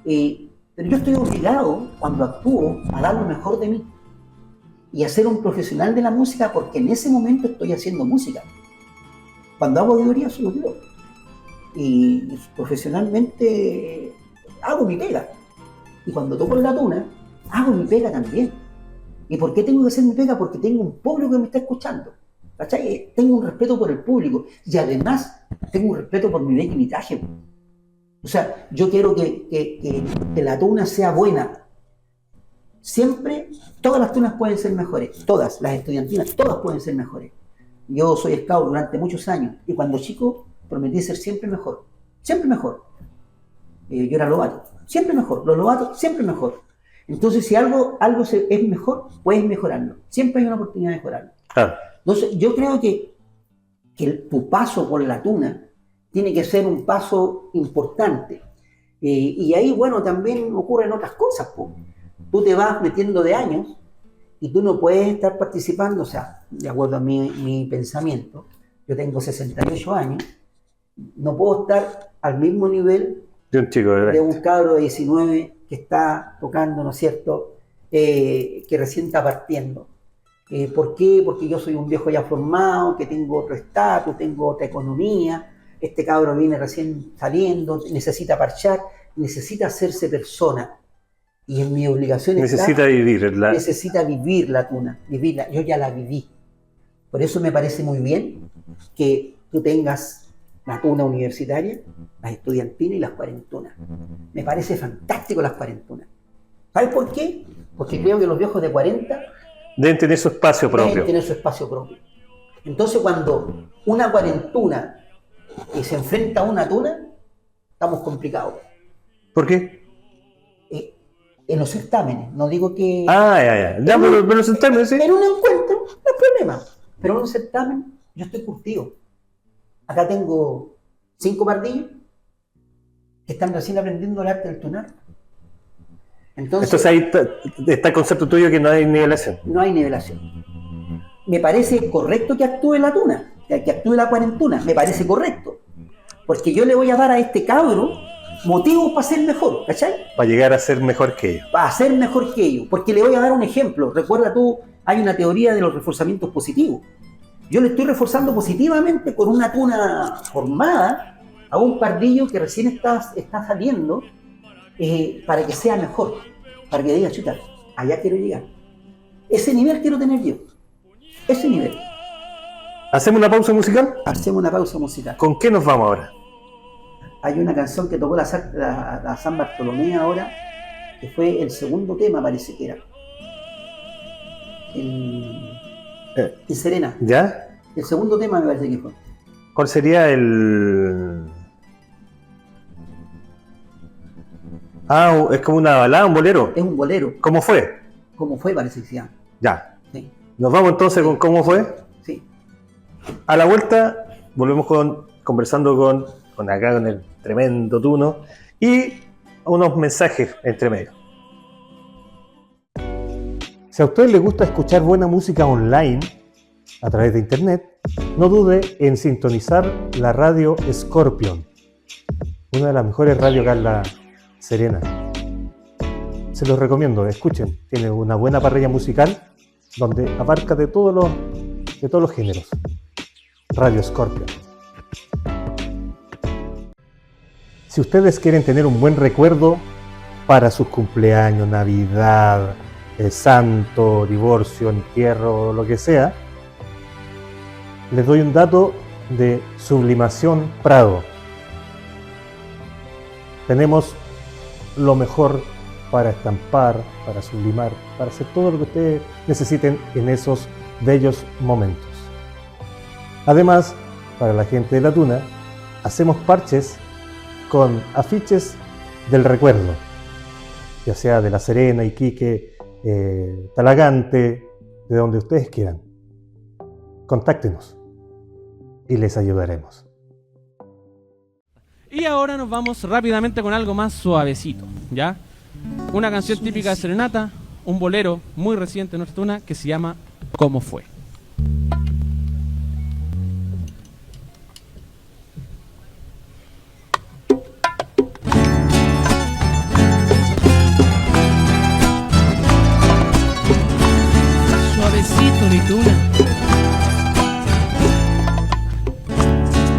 Pero yo estoy obligado, cuando actúo, a dar lo mejor de mí y a ser un profesional de la música, porque en ese momento estoy haciendo música. Cuando hago auditoría soy auditor y profesionalmente hago mi pega, y cuando toco en la tuna hago mi pega también. ¿Y por qué tengo que hacer mi pega? Porque tengo un público que me está escuchando, ¿cachai? Tengo un respeto por el público y además tengo un respeto por mi beca y mi traje. O sea, yo quiero que la tuna sea buena. Siempre, todas las tunas pueden ser mejores, todas, las estudiantinas, todas pueden ser mejores. Yo soy scout durante muchos años y cuando chico prometí ser siempre mejor, siempre mejor. Yo era lobato, siempre mejor, los lobatos siempre mejor. Entonces, si algo es mejor, puedes mejorarlo. Siempre hay una oportunidad de mejorarlo. Claro. Entonces, yo creo que tu paso por la tuna tiene que ser un paso importante. Y ahí, bueno, también ocurren otras cosas, po. Tú te vas metiendo de años y tú no puedes estar participando, o sea, de acuerdo a mi pensamiento, yo tengo 68 años, no puedo estar al mismo nivel De un chico de un cabro de 19 que está tocando, ¿no es cierto?, que recién está partiendo. ¿Por qué? Porque yo soy un viejo ya formado, que tengo otro estatus, tengo otra economía. Este cabro viene recién saliendo, necesita parchar, necesita hacerse persona. Y en mi obligación necesita vivir. Necesita vivir la tuna, vivirla. Yo ya la viví. Por eso me parece muy bien que tú tengas la tuna universitaria, las estudiantinas y las cuarentonas. Me parece fantástico las cuarentonas. ¿Sabes por qué? Porque creo que los viejos de 40 deben tener su espacio propio. deben tener su espacio propio. Entonces, cuando una cuarentuna se enfrenta a una tuna, estamos complicados. ¿Por qué? En los certámenes, no digo que... Ya, pero los certámenes, sí. En un encuentro, no hay problema. Pero en un certamen, yo estoy curtido. Acá tengo 5 pardillos que están recién aprendiendo el arte del tunar. Entonces ahí está el concepto tuyo que no hay nivelación. No hay nivelación. Me parece correcto que actúe la tuna, que actúe la cuarentuna. Me parece correcto. Porque yo le voy a dar a este cabro motivos para ser mejor, ¿cachai? Para llegar a ser mejor que ellos. Para ser mejor que ellos. Porque le voy a dar un ejemplo. Recuerda tú, hay una teoría de los reforzamientos positivos. Yo le estoy reforzando positivamente con una tuna formada a un pardillo que recién está saliendo, para que sea mejor, para que diga, chuta, allá quiero llegar. Ese nivel quiero tener yo. ese nivel. ¿Hacemos una pausa musical? Hacemos una pausa musical. ¿Con qué nos vamos ahora? Hay una canción que tocó la San Bartolomé ahora, que fue el segundo tema, parece que era. En Serena. ¿Ya? El segundo tema me parece que fue. ¿Cuál sería el...? Ah, es como una balada, un bolero. Es un bolero. ¿Cómo fue? ¿Cómo fue? Parece que se llama. Ya. Sí. Nos vamos entonces con ¿Cómo fue? Sí. A la vuelta volvemos conversando con el tremendo Tuno y unos mensajes entre medio. Si a usted le gusta escuchar buena música online a través de internet, no dude en sintonizar la radio Scorpion, una de las mejores radios acá en La Serena. Se los recomiendo, escuchen, tiene una buena parrilla musical donde abarca de todos los géneros. Radio Scorpion. Si ustedes quieren tener un buen recuerdo para sus cumpleaños, Navidad, santo, divorcio, entierro, lo que sea, les doy un dato de Sublimación Prado. Tenemos lo mejor para estampar, para sublimar, para hacer todo lo que ustedes necesiten en esos bellos momentos. Además, para la gente de La Tuna, hacemos parches con afiches del recuerdo, ya sea de La Serena, Iquique, Talagante, de donde ustedes quieran. Contáctenos y les ayudaremos. Y ahora nos vamos rápidamente con algo más suavecito, ¿ya? Una canción típica de serenata, un bolero muy reciente de nuestra Tuna que se llama ¿Cómo fue? Suavecito, mi Tuna.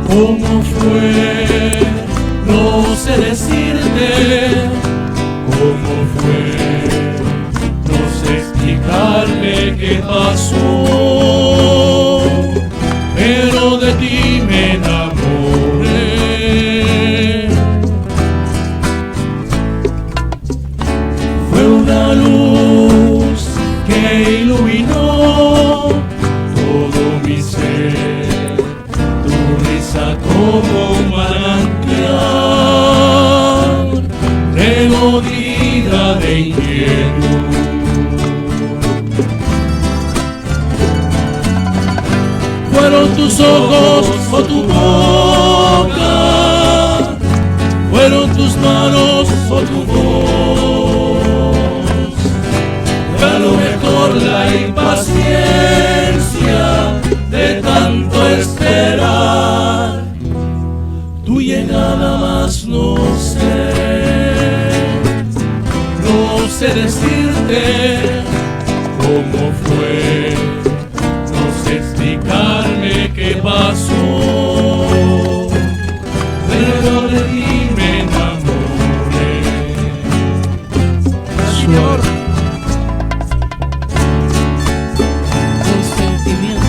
¿Cómo fue? No sé decirte cómo fue, no sé explicarme qué pasó, pero de ti me enamoré. Fue una luz que iluminó todo mi ser, tu risa como un manantial, regodida de inquietud. Fueron tus ojos o tu boca, fueron tus manos o tu voz, fue a lo mejor la impaciencia de tanto esperar tu llegada, más no sé decirte cómo fue, no sé explicarme qué pasó, pero de ti me enamoré. Señor, Con sentimiento.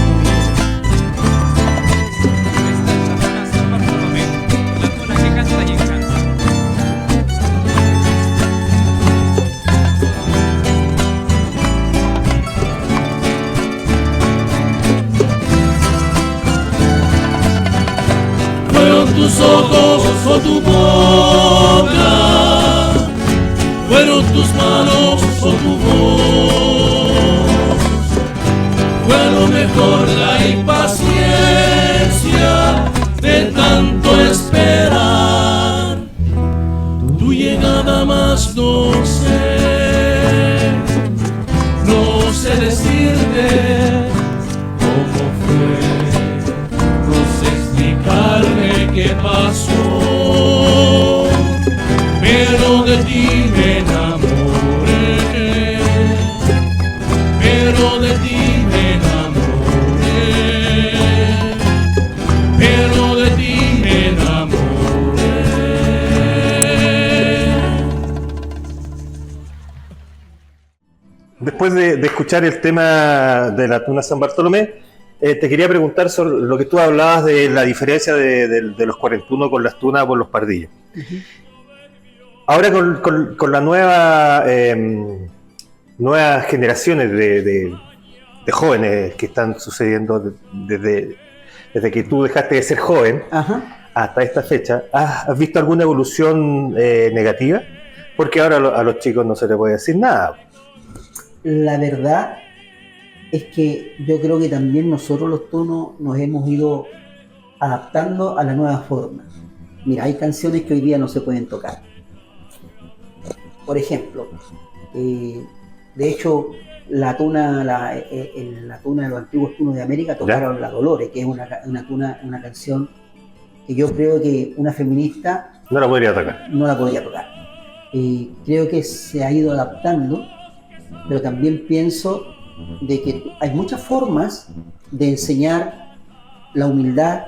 fueron tus ojos o tu boca, fueron tus manos o tu voz, fue a lo mejor la impaciencia de tanto esperar tu llegada, más no sé decirte cómo fue, no sé explicarme qué pasó, pero de ti me enamoré, pero de ti me enamoré. después de escuchar el tema de la tuna San Bartolomé, te quería preguntar sobre lo que tú hablabas de la diferencia de los 41 con las tunas por los pardillos. Ahora con la nuevas generaciones de jóvenes que están sucediendo desde que tú dejaste de ser joven hasta esta fecha, ¿has visto alguna evolución negativa? Porque ahora a los chicos no se les puede decir nada. La verdad es que yo creo que también nosotros los tunos nos hemos ido adaptando a la nueva forma. Mira, hay canciones que hoy día no se pueden tocar. Por ejemplo, de hecho, la tuna de los antiguos tunos de América tocaron La Dolores, que es una canción que yo creo que una feminista no la podría tocar. No la podría tocar. Creo que se ha ido adaptando, pero también pienso de que hay muchas formas de enseñar la humildad,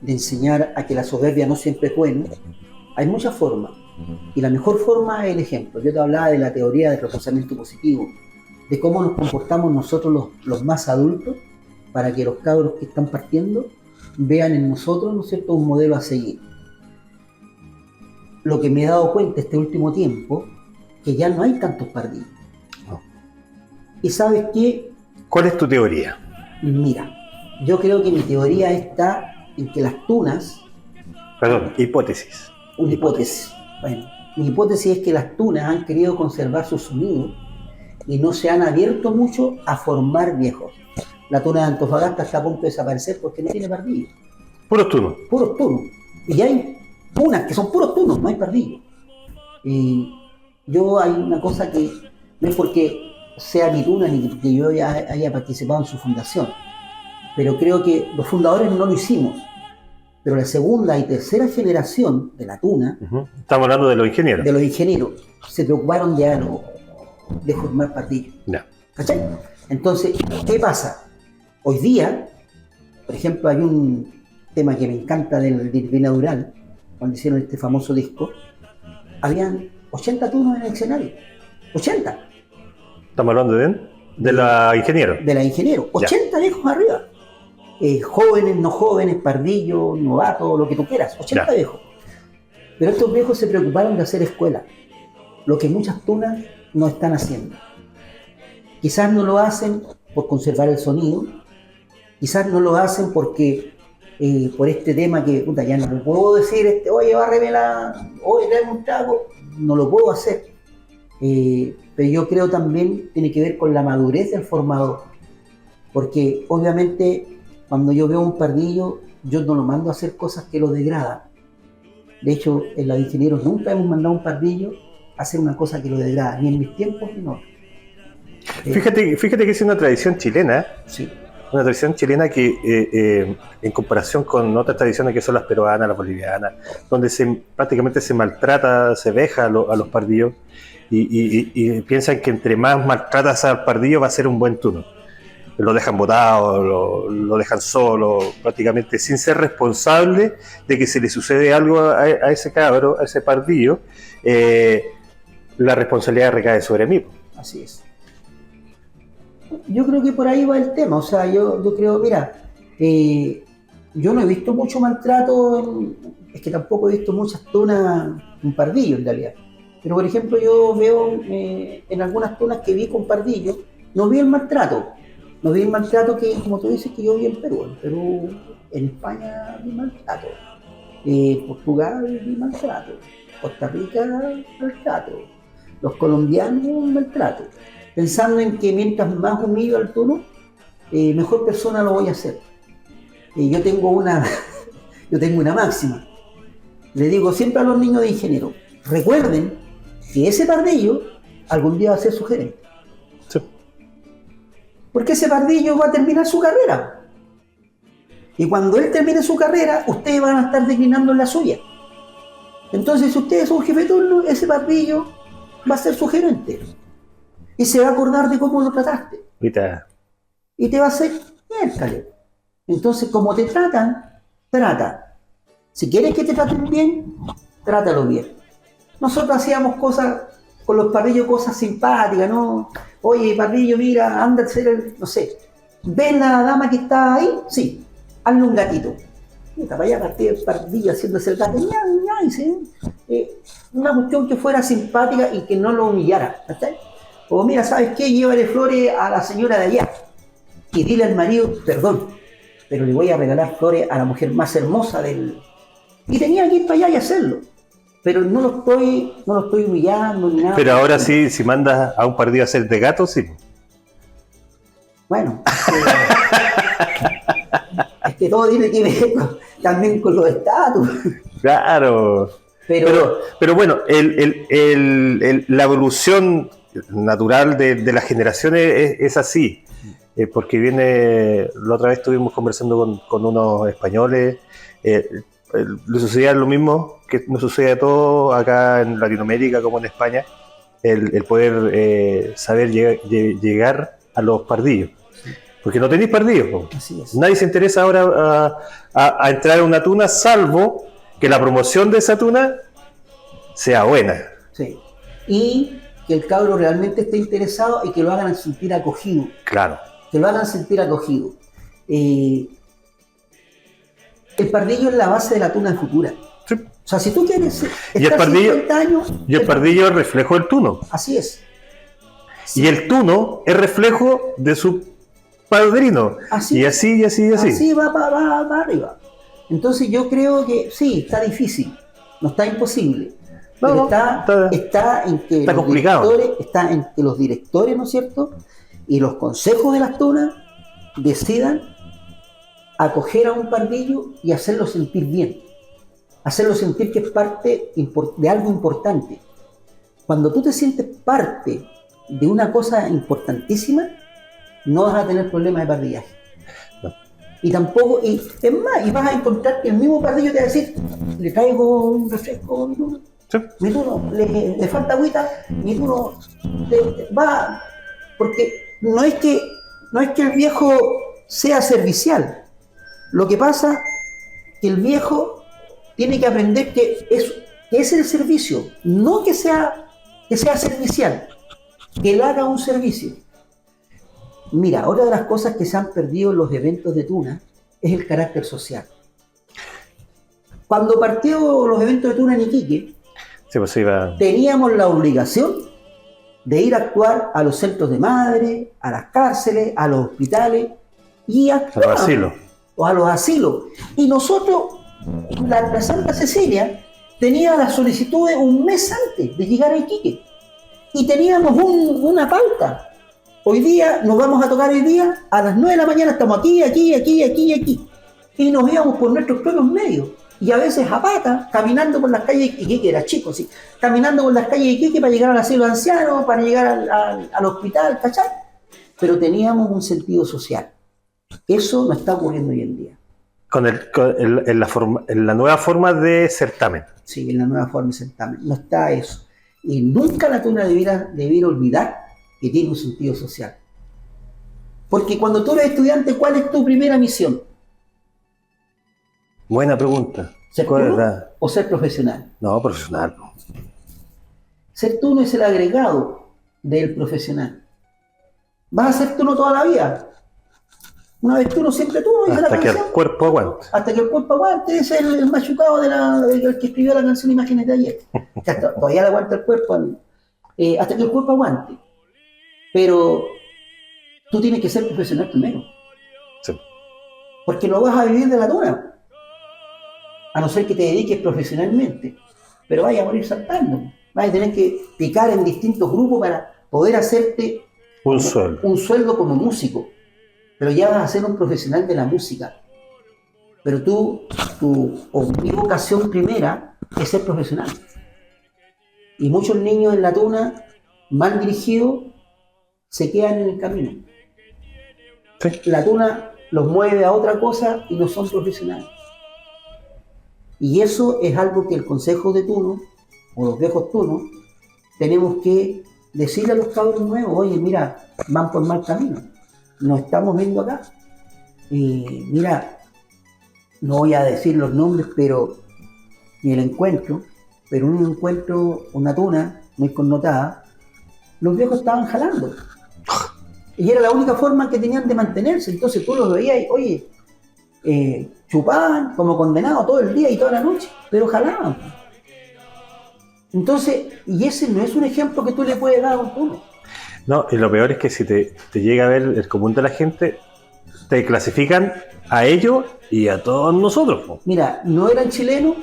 de enseñar a que la soberbia no siempre es buena. Hay muchas formas, y la mejor forma es el ejemplo. Yo te hablaba de la teoría del reforzamiento positivo, de cómo nos comportamos nosotros los más adultos, para que los cabros que están partiendo vean en nosotros, ¿no es cierto?, un modelo a seguir. Lo que me he dado cuenta este último tiempo, que ya no hay tantos pardillos. ¿Y sabes qué? ¿Cuál es tu teoría? Mira, yo creo que mi teoría está en que las tunas... Perdón, hipótesis. Una hipótesis. Bueno, mi hipótesis es que las tunas han querido conservar su sonido y no se han abierto mucho a formar viejos. La tuna de Antofagasta está a punto de desaparecer porque no tiene pardillos. Puros tunos. Puros tunos. Y hay tunas que son puros tunos, no hay pardillos. Y yo hay una cosa que no es porque sea mi tuna ni que yo ya haya participado en su fundación, pero creo que los fundadores no lo hicimos, pero la segunda y tercera generación de la tuna, estamos hablando de los ingenieros, se preocuparon de algo, de formar pardillos. ¿Cachai? Entonces, ¿qué pasa? Hoy día, por ejemplo, hay un tema que me encanta del Binadural, cuando hicieron este famoso disco, habían 80 tunos en el escenario. 80. Estamos hablando de la ingeniero. De la ingeniero. 80 viejos arriba. Jóvenes, no jóvenes, pardillos, novatos, lo que tú quieras. 80 viejos. Pero estos viejos se preocuparon de hacer escuela. Lo que muchas tunas no están haciendo. Quizás no lo hacen por conservar el sonido. Quizás no lo hacen porque por este tema que, puta, ya no lo puedo decir, oye, bárremela, oye, tráeme un trago. No lo puedo hacer. Pero yo creo también tiene que ver con la madurez del formador, porque obviamente cuando yo veo un pardillo yo no lo mando a hacer cosas que lo degradan. De hecho, en los ingenieros nunca hemos mandado a un pardillo a hacer una cosa que lo degrada, ni en mis tiempos ni en otros. Fíjate que es una tradición chilena. Sí. Una tradición chilena que en comparación con otras tradiciones que son las peruanas, las bolivianas, donde prácticamente se maltrata, se veja a los pardillos. Y piensan que entre más maltratas al pardillo va a ser un buen tuno. Lo dejan botado, lo dejan solo, prácticamente sin ser responsable de que si le sucede algo a ese cabro, a ese pardillo, la responsabilidad recae sobre mí. Así es. Yo creo que por ahí va el tema. O sea, yo creo, mira, yo no he visto mucho maltrato, es que tampoco he visto muchas tunas en pardillo en realidad. Pero, por ejemplo, yo veo en algunas tunas que vi con pardillo, no vi el maltrato. No vi el maltrato que, como tú dices, que yo vi en Perú. En Perú, en España vi maltrato. Portugal vi maltrato. Costa Rica, maltrato. Los colombianos, maltrato. Pensando en que mientras más humillo al tuno, mejor persona lo voy a hacer. Yo tengo una máxima. Le digo siempre a los niños de ingeniero, recuerden que ese pardillo algún día va a ser su gerente. Sí. Porque ese pardillo va a terminar su carrera. Y cuando él termine su carrera, ustedes van a estar declinando en la suya. Entonces, si ustedes son jefe de turno, ese pardillo va a ser su gerente. Y se va a acordar de cómo lo trataste. Y te va a hacer, miércale. Entonces, como te tratan, trata. Si quieres que te traten bien, trátalo bien. Nosotros hacíamos cosas, con los pardillos, cosas simpáticas, ¿no? oye, Pardillo, mira, anda a hacer no sé, ¿ves la dama que está ahí? Sí, hazle un gatito. Puta, vaya a partir el Pardillo haciéndose el gato, una cuestión que fuera simpática y que no lo humillara, ¿cachai? O mira, ¿sabes qué? Llévale flores a la señora de allá y dile al marido, perdón, pero le voy a regalar flores a la mujer más hermosa del... Y tenía que ir para allá y hacerlo. Pero no lo estoy humillando ni nada. Pero ahora sí, si mandas a un Pardillo a hacer de gato, sí. Bueno, es que todo tiene que ver también con los estatus. Claro. Pero bueno, la evolución natural de las generaciones es así. Porque la otra vez estuvimos conversando con unos españoles. Le sucedía lo mismo que nos sucede a todos acá en Latinoamérica como en España, el poder saber llegar a los pardillos. Porque no tenéis pardillos. Así es. Nadie se interesa ahora a entrar en una tuna, salvo que la promoción de esa tuna sea buena. Sí. Y que el cabro realmente esté interesado y que lo hagan sentir acogido. Claro. Que lo hagan sentir acogido. El pardillo es la base de la tuna futura. Sí. O sea, si tú quieres estar 50 años... Y el pardillo es reflejo del tuno. Así es. Sí. Y el tuno es reflejo de su padrino. Y así. Así va arriba. Entonces yo creo que sí, está difícil. No está imposible. Pero está en que está complicado. Está en que los directores, ¿no es cierto? Y los consejos de las tunas decidan acoger a un pardillo y hacerlo sentir bien, hacerlo sentir que es parte de algo importante. Cuando tú te sientes parte de una cosa importantísima, no vas a tener problemas de pardillaje. No. Y tampoco, y es más, y vas a encontrar que el mismo pardillo te va a decir, le traigo un refresco, mi turno, sí. Mi turno, le falta agüita, mi turno, va, porque no es que el viejo sea servicial. Lo que pasa es que el viejo tiene que aprender que es el servicio, no que sea servicial, que él haga un servicio. Mira, otra de las cosas que se han perdido en los eventos de tuna es el carácter social. Cuando partió los eventos de tuna en Iquique, sí, pues teníamos la obligación de ir a actuar a los centros de madre, a las cárceles, a los hospitales y a los asilos. O a los asilos. Y nosotros, la Santa Cecilia, tenía las solicitudes un mes antes de llegar a Iquique. Y teníamos una pauta. Hoy día, nos vamos a tocar hoy día, a las 9 de la mañana estamos aquí. Y nos íbamos por nuestros propios medios. Y a veces a pata, caminando por las calles de Iquique, era chico, sí, caminando por las calles de Iquique para llegar al asilo de ancianos, para llegar al hospital, ¿cachai? Pero teníamos un sentido social. Eso no está ocurriendo hoy en día. En la nueva forma de certamen. Sí, en la nueva forma de certamen. No está eso. Y nunca la tuna debiera olvidar que tiene un sentido social. Porque cuando tú eres estudiante, ¿cuál es tu primera misión? Buena pregunta. ¿Ser tuno o ser profesional? No, profesional. Ser tuno es el agregado del profesional. Vas a ser tuno toda la vida. Una vez tuno, siempre tuno. Hasta que el cuerpo aguante. Hasta que el cuerpo aguante. Ese es el machucado del que escribió la canción Imágenes de ayer. Todavía le aguanta el cuerpo. Hasta que el cuerpo aguante. Pero tú tienes que ser profesional primero. Sí. Porque no vas a vivir de la tuna. A no ser que te dediques profesionalmente. Pero vaya a morir saltando. Vas a tener que picar en distintos grupos para poder hacerte un sueldo como músico. Pero ya vas a ser un profesional de la música. Pero mi vocación primera es ser profesional. Y muchos niños en la tuna, mal dirigidos, se quedan en el camino. Sí. La tuna los mueve a otra cosa y no son profesionales. Y eso es algo que el Consejo de Tuno, o los viejos tunos, tenemos que decirle a los cabros nuevos, oye, mira, van por mal camino. Nos estamos viendo acá. Mira, no voy a decir los nombres, ni el encuentro, pero un encuentro, una tuna muy connotada, los viejos estaban jalando. Y era la única forma que tenían de mantenerse. Entonces tú los veías y, oye, chupaban como condenados todo el día y toda la noche, pero jalaban. Entonces, y ese no es un ejemplo que tú le puedes dar a un tuno. No, y lo peor es que si te llega a ver el común de la gente, te clasifican a ellos y a todos nosotros. Po. Mira, no eran chilenos,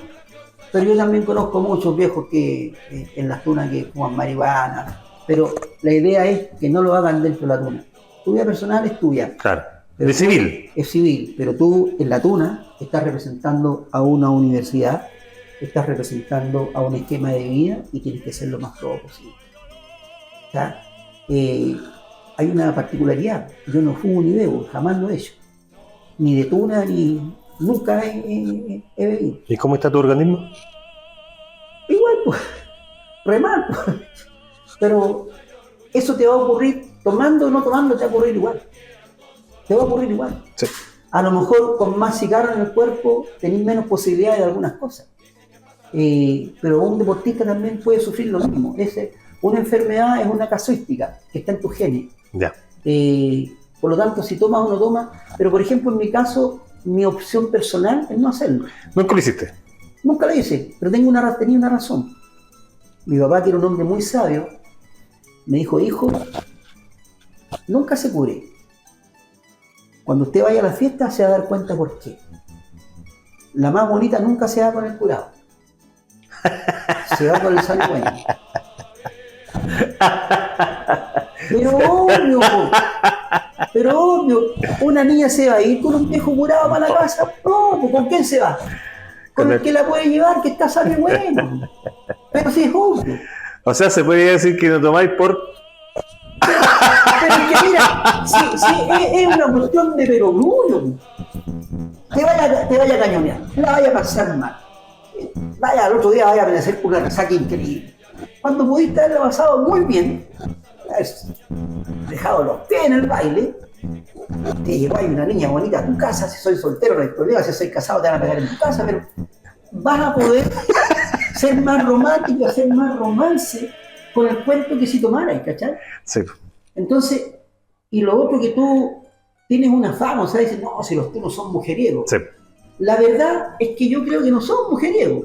pero yo también conozco muchos viejos que en las tunas que fuman marihuana, pero la idea es que no lo hagan dentro de la tuna. Tu vida personal es tuya. Claro, Pero de civil. Es civil, pero tú en la tuna estás representando a una universidad, estás representando a un esquema de vida y tienes que ser lo más pro posible. O sea, hay una particularidad, yo no fumo ni bebo, jamás lo he hecho. Ni de tuna, ni nunca he bebido. ¿Y cómo está tu organismo? Igual, pues, re mal, pues. Pero eso te va a ocurrir, tomando o no tomando, te va a ocurrir igual. Te va a ocurrir igual. Sí. A lo mejor con más cigarro en el cuerpo tenés menos posibilidades de algunas cosas. Pero un deportista también puede sufrir lo mismo. Una enfermedad es una casuística que está en tus genes. Ya. Por lo tanto, si tomas o no tomas, pero por ejemplo en mi caso, mi opción personal es no hacerlo. ¿Nunca lo hiciste? Nunca lo hice, pero tenía una razón. Mi papá, que era un hombre muy sabio, me dijo, hijo, nunca se cure. Cuando usted vaya a la fiesta se va a dar cuenta por qué. La más bonita nunca se va con el curado. Se va con el sanguíneo. Pero obvio, una niña se va a ir con un viejo curado para la casa. No, pues, ¿con quién se va? Con el que la puede llevar, que está sano y bueno. Pero sí es obvio. O sea, se puede decir que no tomáis por... Pero es que mira, es una cuestión de perogrullo. Te vaya a cañonear, la vaya a pasar mal. Vaya, al otro día vaya a aparecer una resaca increíble. Cuando pudiste haberlo pasado muy bien, dejado los pies en el baile, te llegó ahí una niña bonita a tu casa. Si soy soltero no hay problema, si soy casado te van a pegar en tu casa, pero vas a poder ser más romántico, hacer más romance con el cuento que si tomaras, ¿cachai? Sí. Entonces, y lo otro que tú tienes una fama, o sea, dices, no, si los tunos son mujeriegos. Sí. La verdad es que yo creo que no son mujeriegos.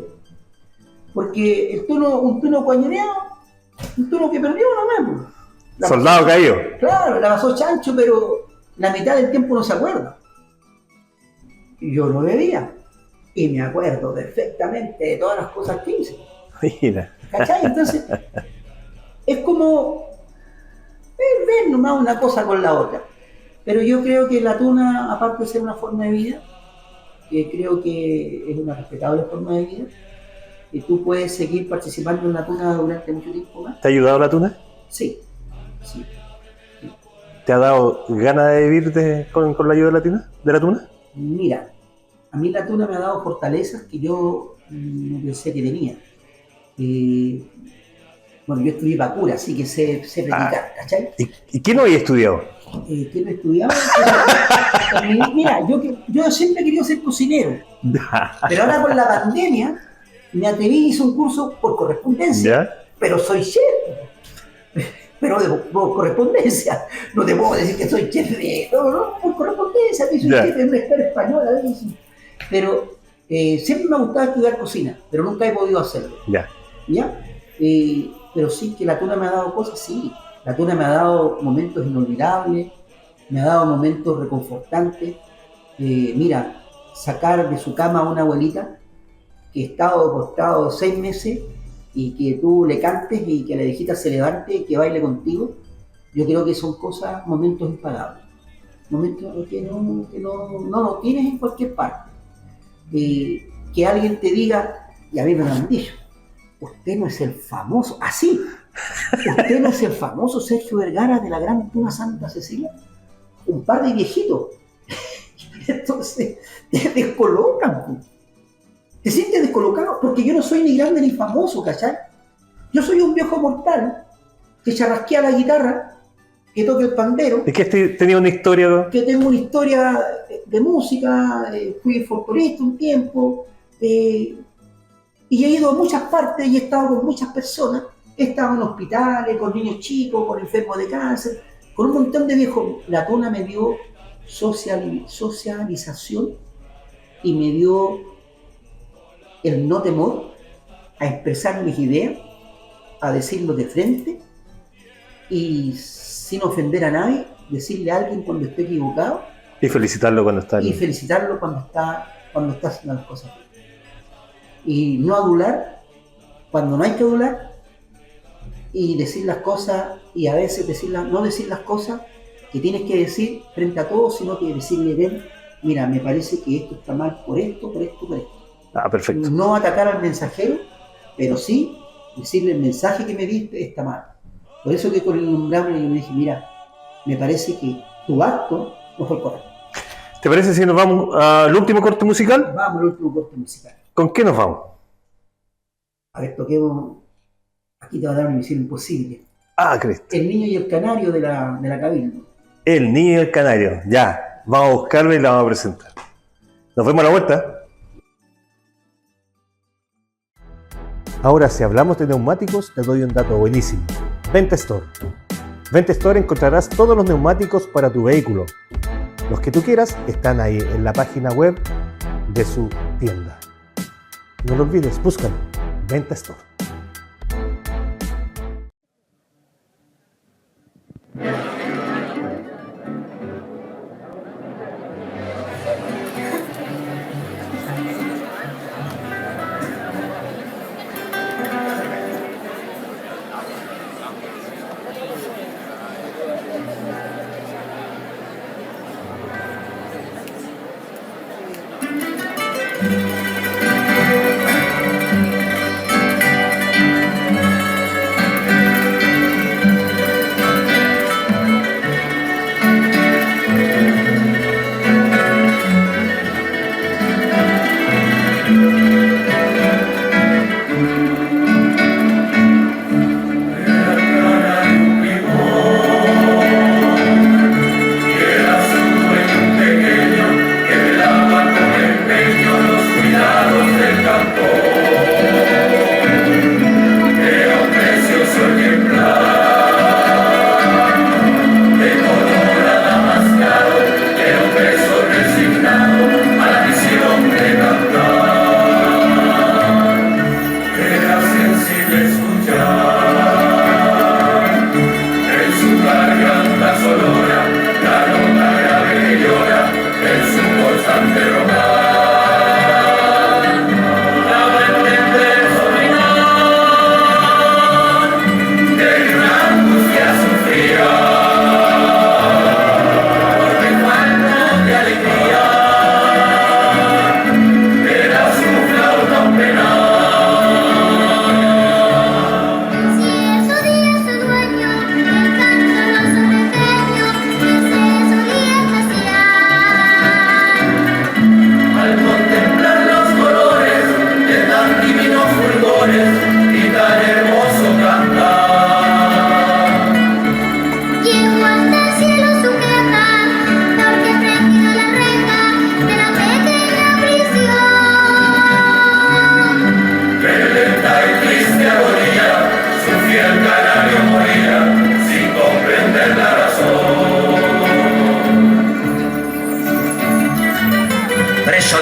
Porque un tuno cuañoneado, un tuno que perdió nomás. Soldado caído. Claro, la pasó chancho, pero la mitad del tiempo no se acuerda. Yo no bebía. Y me acuerdo perfectamente de todas las cosas que hice. Mira. ¿Cachai? Entonces, es como ver nomás una cosa con la otra. Pero yo creo que la tuna, aparte de ser una forma de vida, que creo que es una respetable forma de vida, y tú puedes seguir participando en la tuna durante mucho tiempo más. ¿Te ha ayudado la tuna? Sí. ¿Te ha dado ganas de vivir con la ayuda de la tuna? Mira, a mí la tuna me ha dado fortalezas que yo no pensé que tenía. Bueno, yo estudié vacuna, así que sé predicar, ¿cachai? ¿Y qué no había estudiado? ¿Qué no estudiaba? Mira, yo siempre he querido ser cocinero, pero ahora con la pandemia me atreví y hice un curso por correspondencia, ¿ya? Pero soy chef. Pero por correspondencia, no te puedo decir que soy chef no, por correspondencia, que soy chef de una escuela española, pero siempre me ha gustado estudiar cocina, pero nunca he podido hacerlo. ¿Ya? Pero sí que la tuna me ha dado cosas, sí. La tuna me ha dado momentos inolvidables, me ha dado momentos reconfortantes. Mira, sacar de su cama a una abuelita que estaba acostado 6 meses y que tú le cantes y que la viejita se levante y que baile contigo, yo creo que son cosas, momentos impagables. Momentos que no lo tienes en cualquier parte. Que alguien te diga, y a mí me lo han dicho, usted no es el famoso, así, usted no es el famoso Sergio Vergara de la Gran Tuna Santa Cecilia. Un par de viejitos. Entonces, te descolocan. Te sientes descolocado porque yo no soy ni grande ni famoso, ¿cachai? Yo soy un viejo mortal que charrasquea la guitarra, que toca el pandero. ¿Es que tenía una historia? Que tengo una historia de música, fui folclorista un tiempo, y he ido a muchas partes y he estado con muchas personas. He estado en hospitales, con niños chicos, con enfermos de cáncer, con un montón de viejos. La tuna me dio socialización y me dio el no temor a expresar mis ideas, a decirlo de frente y sin ofender a nadie, decirle a alguien cuando esté equivocado. Y felicitarlo cuando está Y felicitarlo cuando está haciendo las cosas bien. Y no adular cuando no hay que adular, y decir las cosas, y a veces no decir las cosas que tienes que decir frente a todos, sino que decirle, ven, mira, me parece que esto está mal por esto, por esto, por esto. Ah, perfecto. No atacar al mensajero, pero sí decirle el mensaje que me diste está mal. Por eso que con el innombrable yo me dije, mira, me parece que tu acto no fue correcto. ¿Te parece si nos vamos al último corte musical? Vamos al último corte musical. ¿Con qué nos vamos? A ver, toquemos. Aquí te va a dar una misión imposible. Ah, Cristo. El niño y el canario de la Cabildo. El niño y el canario. Ya, vamos a buscarlo y la vamos a presentar. Nos vemos a la vuelta. Ahora, si hablamos de neumáticos, te doy un dato buenísimo. Venta Store. Venta Store encontrarás todos los neumáticos para tu vehículo. Los que tú quieras están ahí en la página web de su tienda. No lo olvides, búscalo. Venta Store.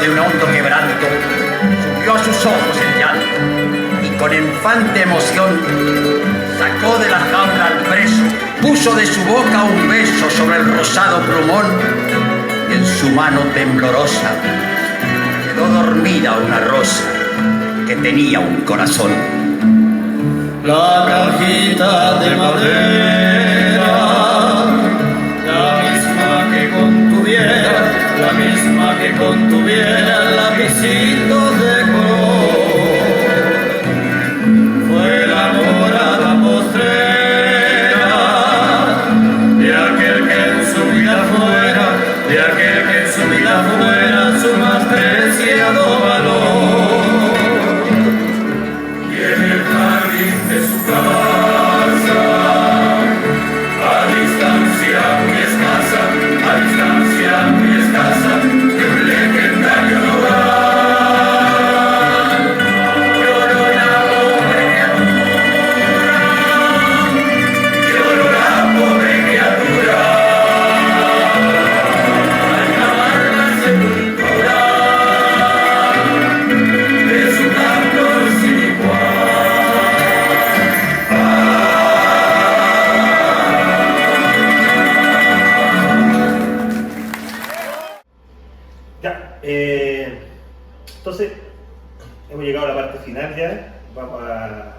De un hondo quebranto, subió a sus ojos el llanto y con infante emoción sacó de la jaula al preso, puso de su boca un beso sobre el rosado plumón y en su mano temblorosa quedó dormida una rosa que tenía un corazón. La cajita de madera, la misma que contuviera, la misma que contuviera el lapicito de color, fue la morada postrera de aquel que en su vida fuera, de aquel que en su vida fuera su más preciado valor. Y en el jardín de su casa, a distancia muy escasa, a distancia muy escasa, de un legendario lugar, lloró la pobre criatura, lloró la pobre criatura. Ya, entonces hemos llegado a la parte final ya. Vamos a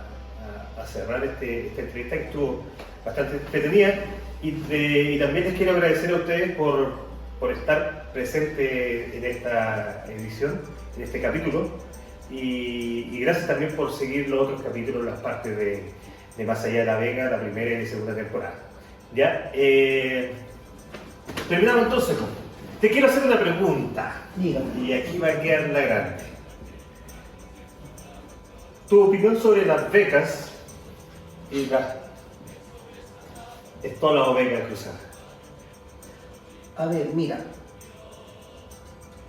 cerrar esta entrevista que estuvo bastante entretenida. Y también les quiero agradecer a ustedes por estar presentes en esta edición, en este capítulo. Y gracias también por seguir los otros capítulos, las partes de Más Allá de la Vega, la primera y segunda temporada. Ya, terminamos entonces. Te quiero hacer una pregunta. Dígame. Y aquí va a quedar la grande. Tu opinión sobre las becas y las estolas o becas cruzadas. A ver, mira.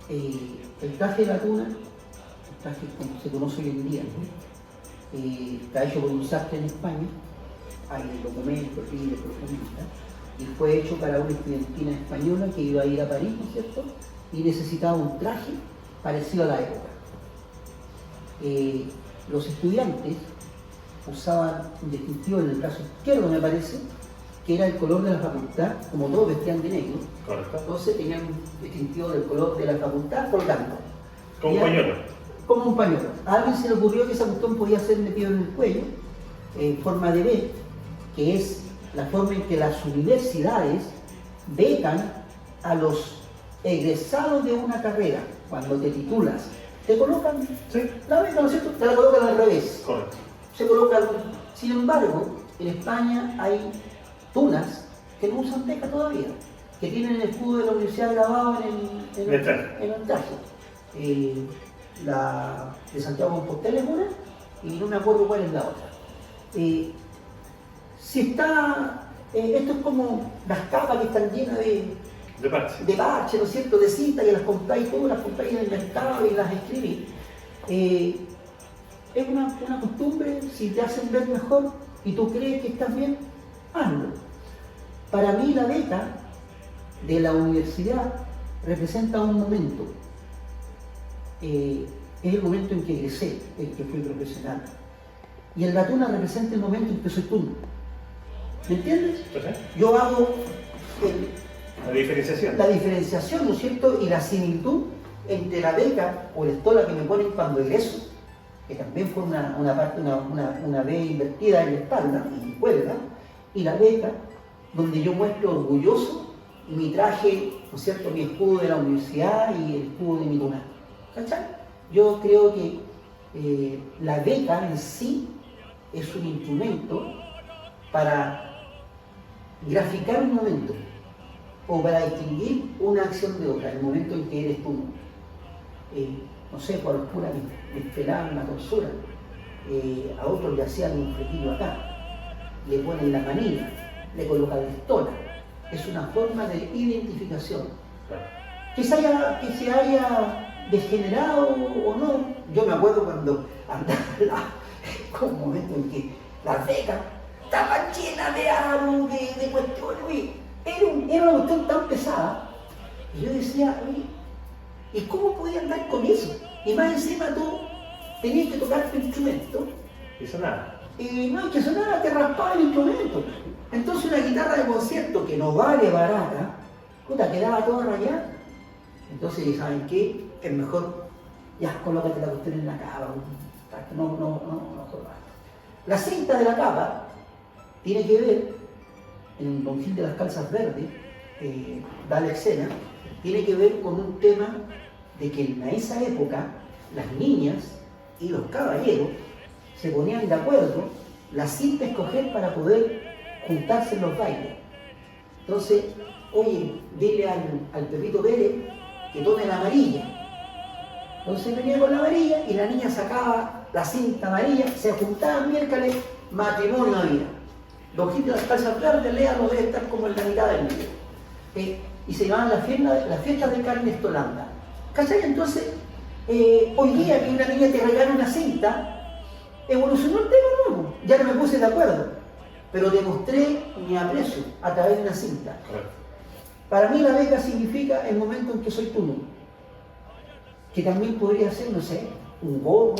El traje de la tuna, el traje como se conoce hoy en día, ¿no? Está hecho por un sastre en España. Hay documentos, libros, profundistas. Y fue hecho para una estudiantina española que iba a ir a París, ¿no es cierto? Y necesitaba un traje parecido a la época. Los estudiantes usaban un distintivo en el brazo izquierdo, me parece, que era el color de la facultad, como todos vestían de negro. Correcto. Entonces tenían un distintivo del color de la facultad colgando. Como un pañuelo. Como un pañuelo. A alguien se le ocurrió que esa cuestión podía ser metido en el cuello, en forma de B, que es la forma en que las universidades becan a los egresados de una carrera. Cuando te titulas, te colocan la beca, ¿no es cierto? Te la colocan al revés. Correcto. Se colocan. Sin embargo, en España hay tunas que no usan beca todavía, que tienen el escudo de la universidad grabado en el traje. La de Santiago de Compostela es una, y no me acuerdo cuál es la otra. Si está, esto es como las capas que están llenas de parche, ¿no es cierto? De cinta, que las compráis todas, las compráis en el mercado y las escribís. Es una costumbre, si te hacen ver mejor y tú crees que estás bien, hazlo. Para mí la beca de la universidad representa un momento. Es el momento en que egresé, en que fui profesional. Y el la tuna representa el momento en que soy tú. ¿Me entiendes? Yo hago la diferenciación. La diferenciación, ¿no es cierto? Y la similitud entre la beca o la estola que me ponen cuando egreso, que también fue una B invertida en la espalda y cuelga, y la beca, donde yo muestro orgulloso mi traje, ¿no es cierto?, mi escudo de la universidad y el escudo de mi tuna. ¿Cachai? Yo creo que la beca en sí es un instrumento para graficar un momento o para distinguir una acción de otra, el momento en que eres tú. No sé, por oscura me esperaban la torsura, a otros le hacían un flequillo acá, le ponen la manilla, le colocan la estola. Es una forma de identificación. Que se haya degenerado o no. Yo me acuerdo cuando andaba con un momento en que las becas estaban llenas de aros, de cuestiones. Era una cuestión tan pesada. Y yo decía, oye, ¿y cómo podía andar con eso? Y más encima tú tenías que tocar tu instrumento. Y sonar. Y no, que sonara, te raspaba el instrumento. Entonces una guitarra de concierto que no vale barata, puta, quedaba toda rayada. Entonces, ¿saben qué? Es mejor, ya, colócate la cuestión en la capa. No jodas. La cinta de la capa tiene que ver, en Don Gil de las Calzas Verdes, da la escena, tiene que ver con un tema de que en esa época las niñas y los caballeros se ponían de acuerdo la cinta a escoger para poder juntarse en los bailes. Entonces, oye, dile al Pepito Pérez que tome la amarilla. Entonces venía con la amarilla y la niña sacaba la cinta amarilla, se juntaban miércoles, matrimonio había. Don Gil de las Calzas Verdes, léalo, debe estar como en la mitad del libro. Y se llamaban las fiestas de Carnes Holanda. ¿Cachai? Entonces, hoy día que una niña te regala una cinta, evolucionó el tema, ¿no? Ya no me puse de acuerdo, pero demostré mi aprecio a través de una cinta. Para mí la beca significa el momento en que soy tú, que también podría ser, no sé, un gorro,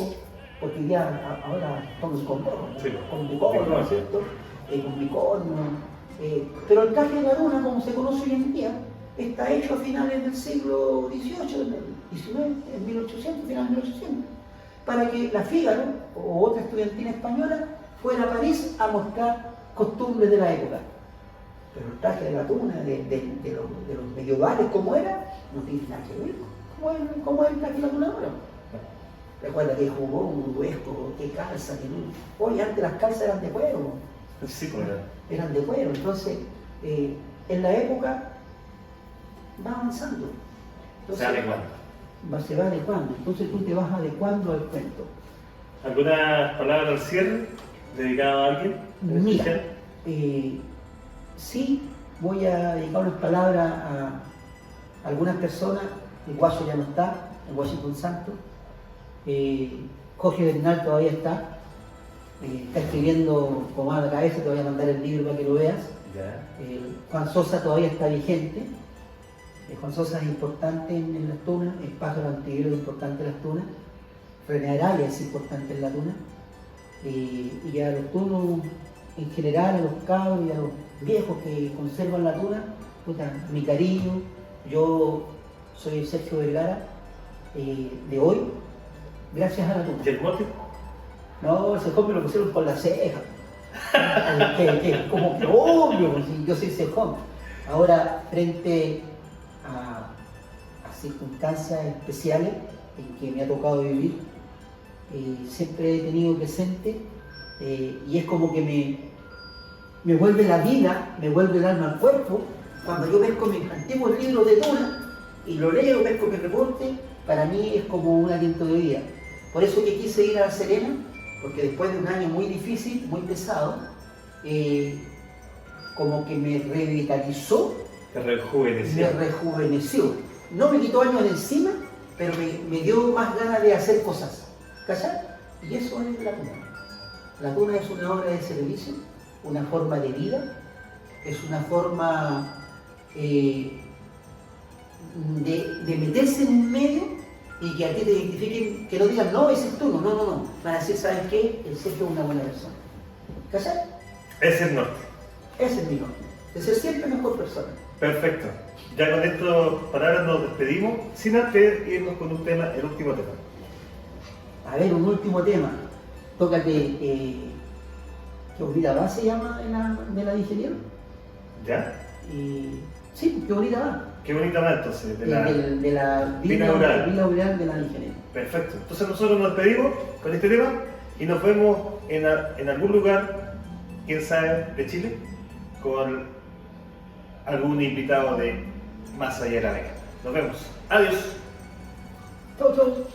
porque ya ahora estamos con gorro, ¿no? Sí, con bicorno, ¿no es cierto? Con bicorno. Pero el traje de la luna, como se conoce hoy en día, está hecho a finales del siglo XVIII, XIX, en 1800, finales de 1800, para que la Fígaro o otra estudiantina española fuera a París a mostrar costumbres de la época. Pero el traje de la tuna, de los medievales, como era, no tiene nada que ver como es el traje de la tuna ahora. Recuerda que jugó un huesco, que calza, que no. Oye, antes las calzas eran de cuero. Sí, pues. Eran de cuero. Entonces, en la época va avanzando. Entonces, se va adecuando. Entonces tú te vas adecuando al cuento. ¿Alguna palabra al cierre dedicada a alguien? Mira, sí voy a dedicar unas palabras a algunas personas. El Guaso ya no está, el Washington Santos. Jorge Bernal todavía está escribiendo con mano a la cabeza, te voy a mandar el libro para que lo veas. Juan Sosa todavía está vigente. Juan Sosa es importante en las tunas, el Pájaro Antigrero es importante en las tunas, René Araya es importante en la tuna, y a los tunos en general, a los cabros y a los viejos que conservan la tuna, puta, mi cariño. Yo soy Sergio Vergara, de hoy, gracias a la tuna. ¿Y el mote? No, ese joven me lo pusieron con la ceja. Como que obvio, si yo soy cejón. Ahora, frente a circunstancias especiales en que me ha tocado vivir, siempre he tenido presente, y es como que me vuelve la vida, me vuelve el alma al cuerpo, cuando yo pesco mis antiguos libros de tuna y lo leo, pesco mi reporte, para mí es como un aliento de vida. Por eso que quise ir a La Serena, porque después de un año muy difícil, muy pesado, como que me revitalizó, Te rejuveneció. me rejuveneció. No me quitó años de encima, pero me dio más ganas de hacer cosas. ¿Cachai? Y eso es la tuna. La tuna es una obra de servicio, una forma de vida, es una forma de meterse en un medio y que a ti te identifiquen, que no digan, no, ese es tú, no. Van a decir, ¿saben qué? El Sergio es una buena persona. ¿Cachai? Ese es el norte. Ese es mi norte. De ser siempre mejor persona. Perfecto. Ya con estas palabras nos despedimos, sin antes irnos con un tema, el último tema. A ver, un último tema. Tócate, ¿qué bonita va se llama de la de ingeniero? ¿Ya? Sí, qué bonita va. Qué bonita va entonces, de la Vila Oral de la ingeniero. Perfecto. Entonces nosotros nos despedimos con este tema y nos vemos en algún lugar, quién sabe, de Chile, con algún invitado de Más Allá de la Vega. Nos vemos. Adiós. Chau, chau.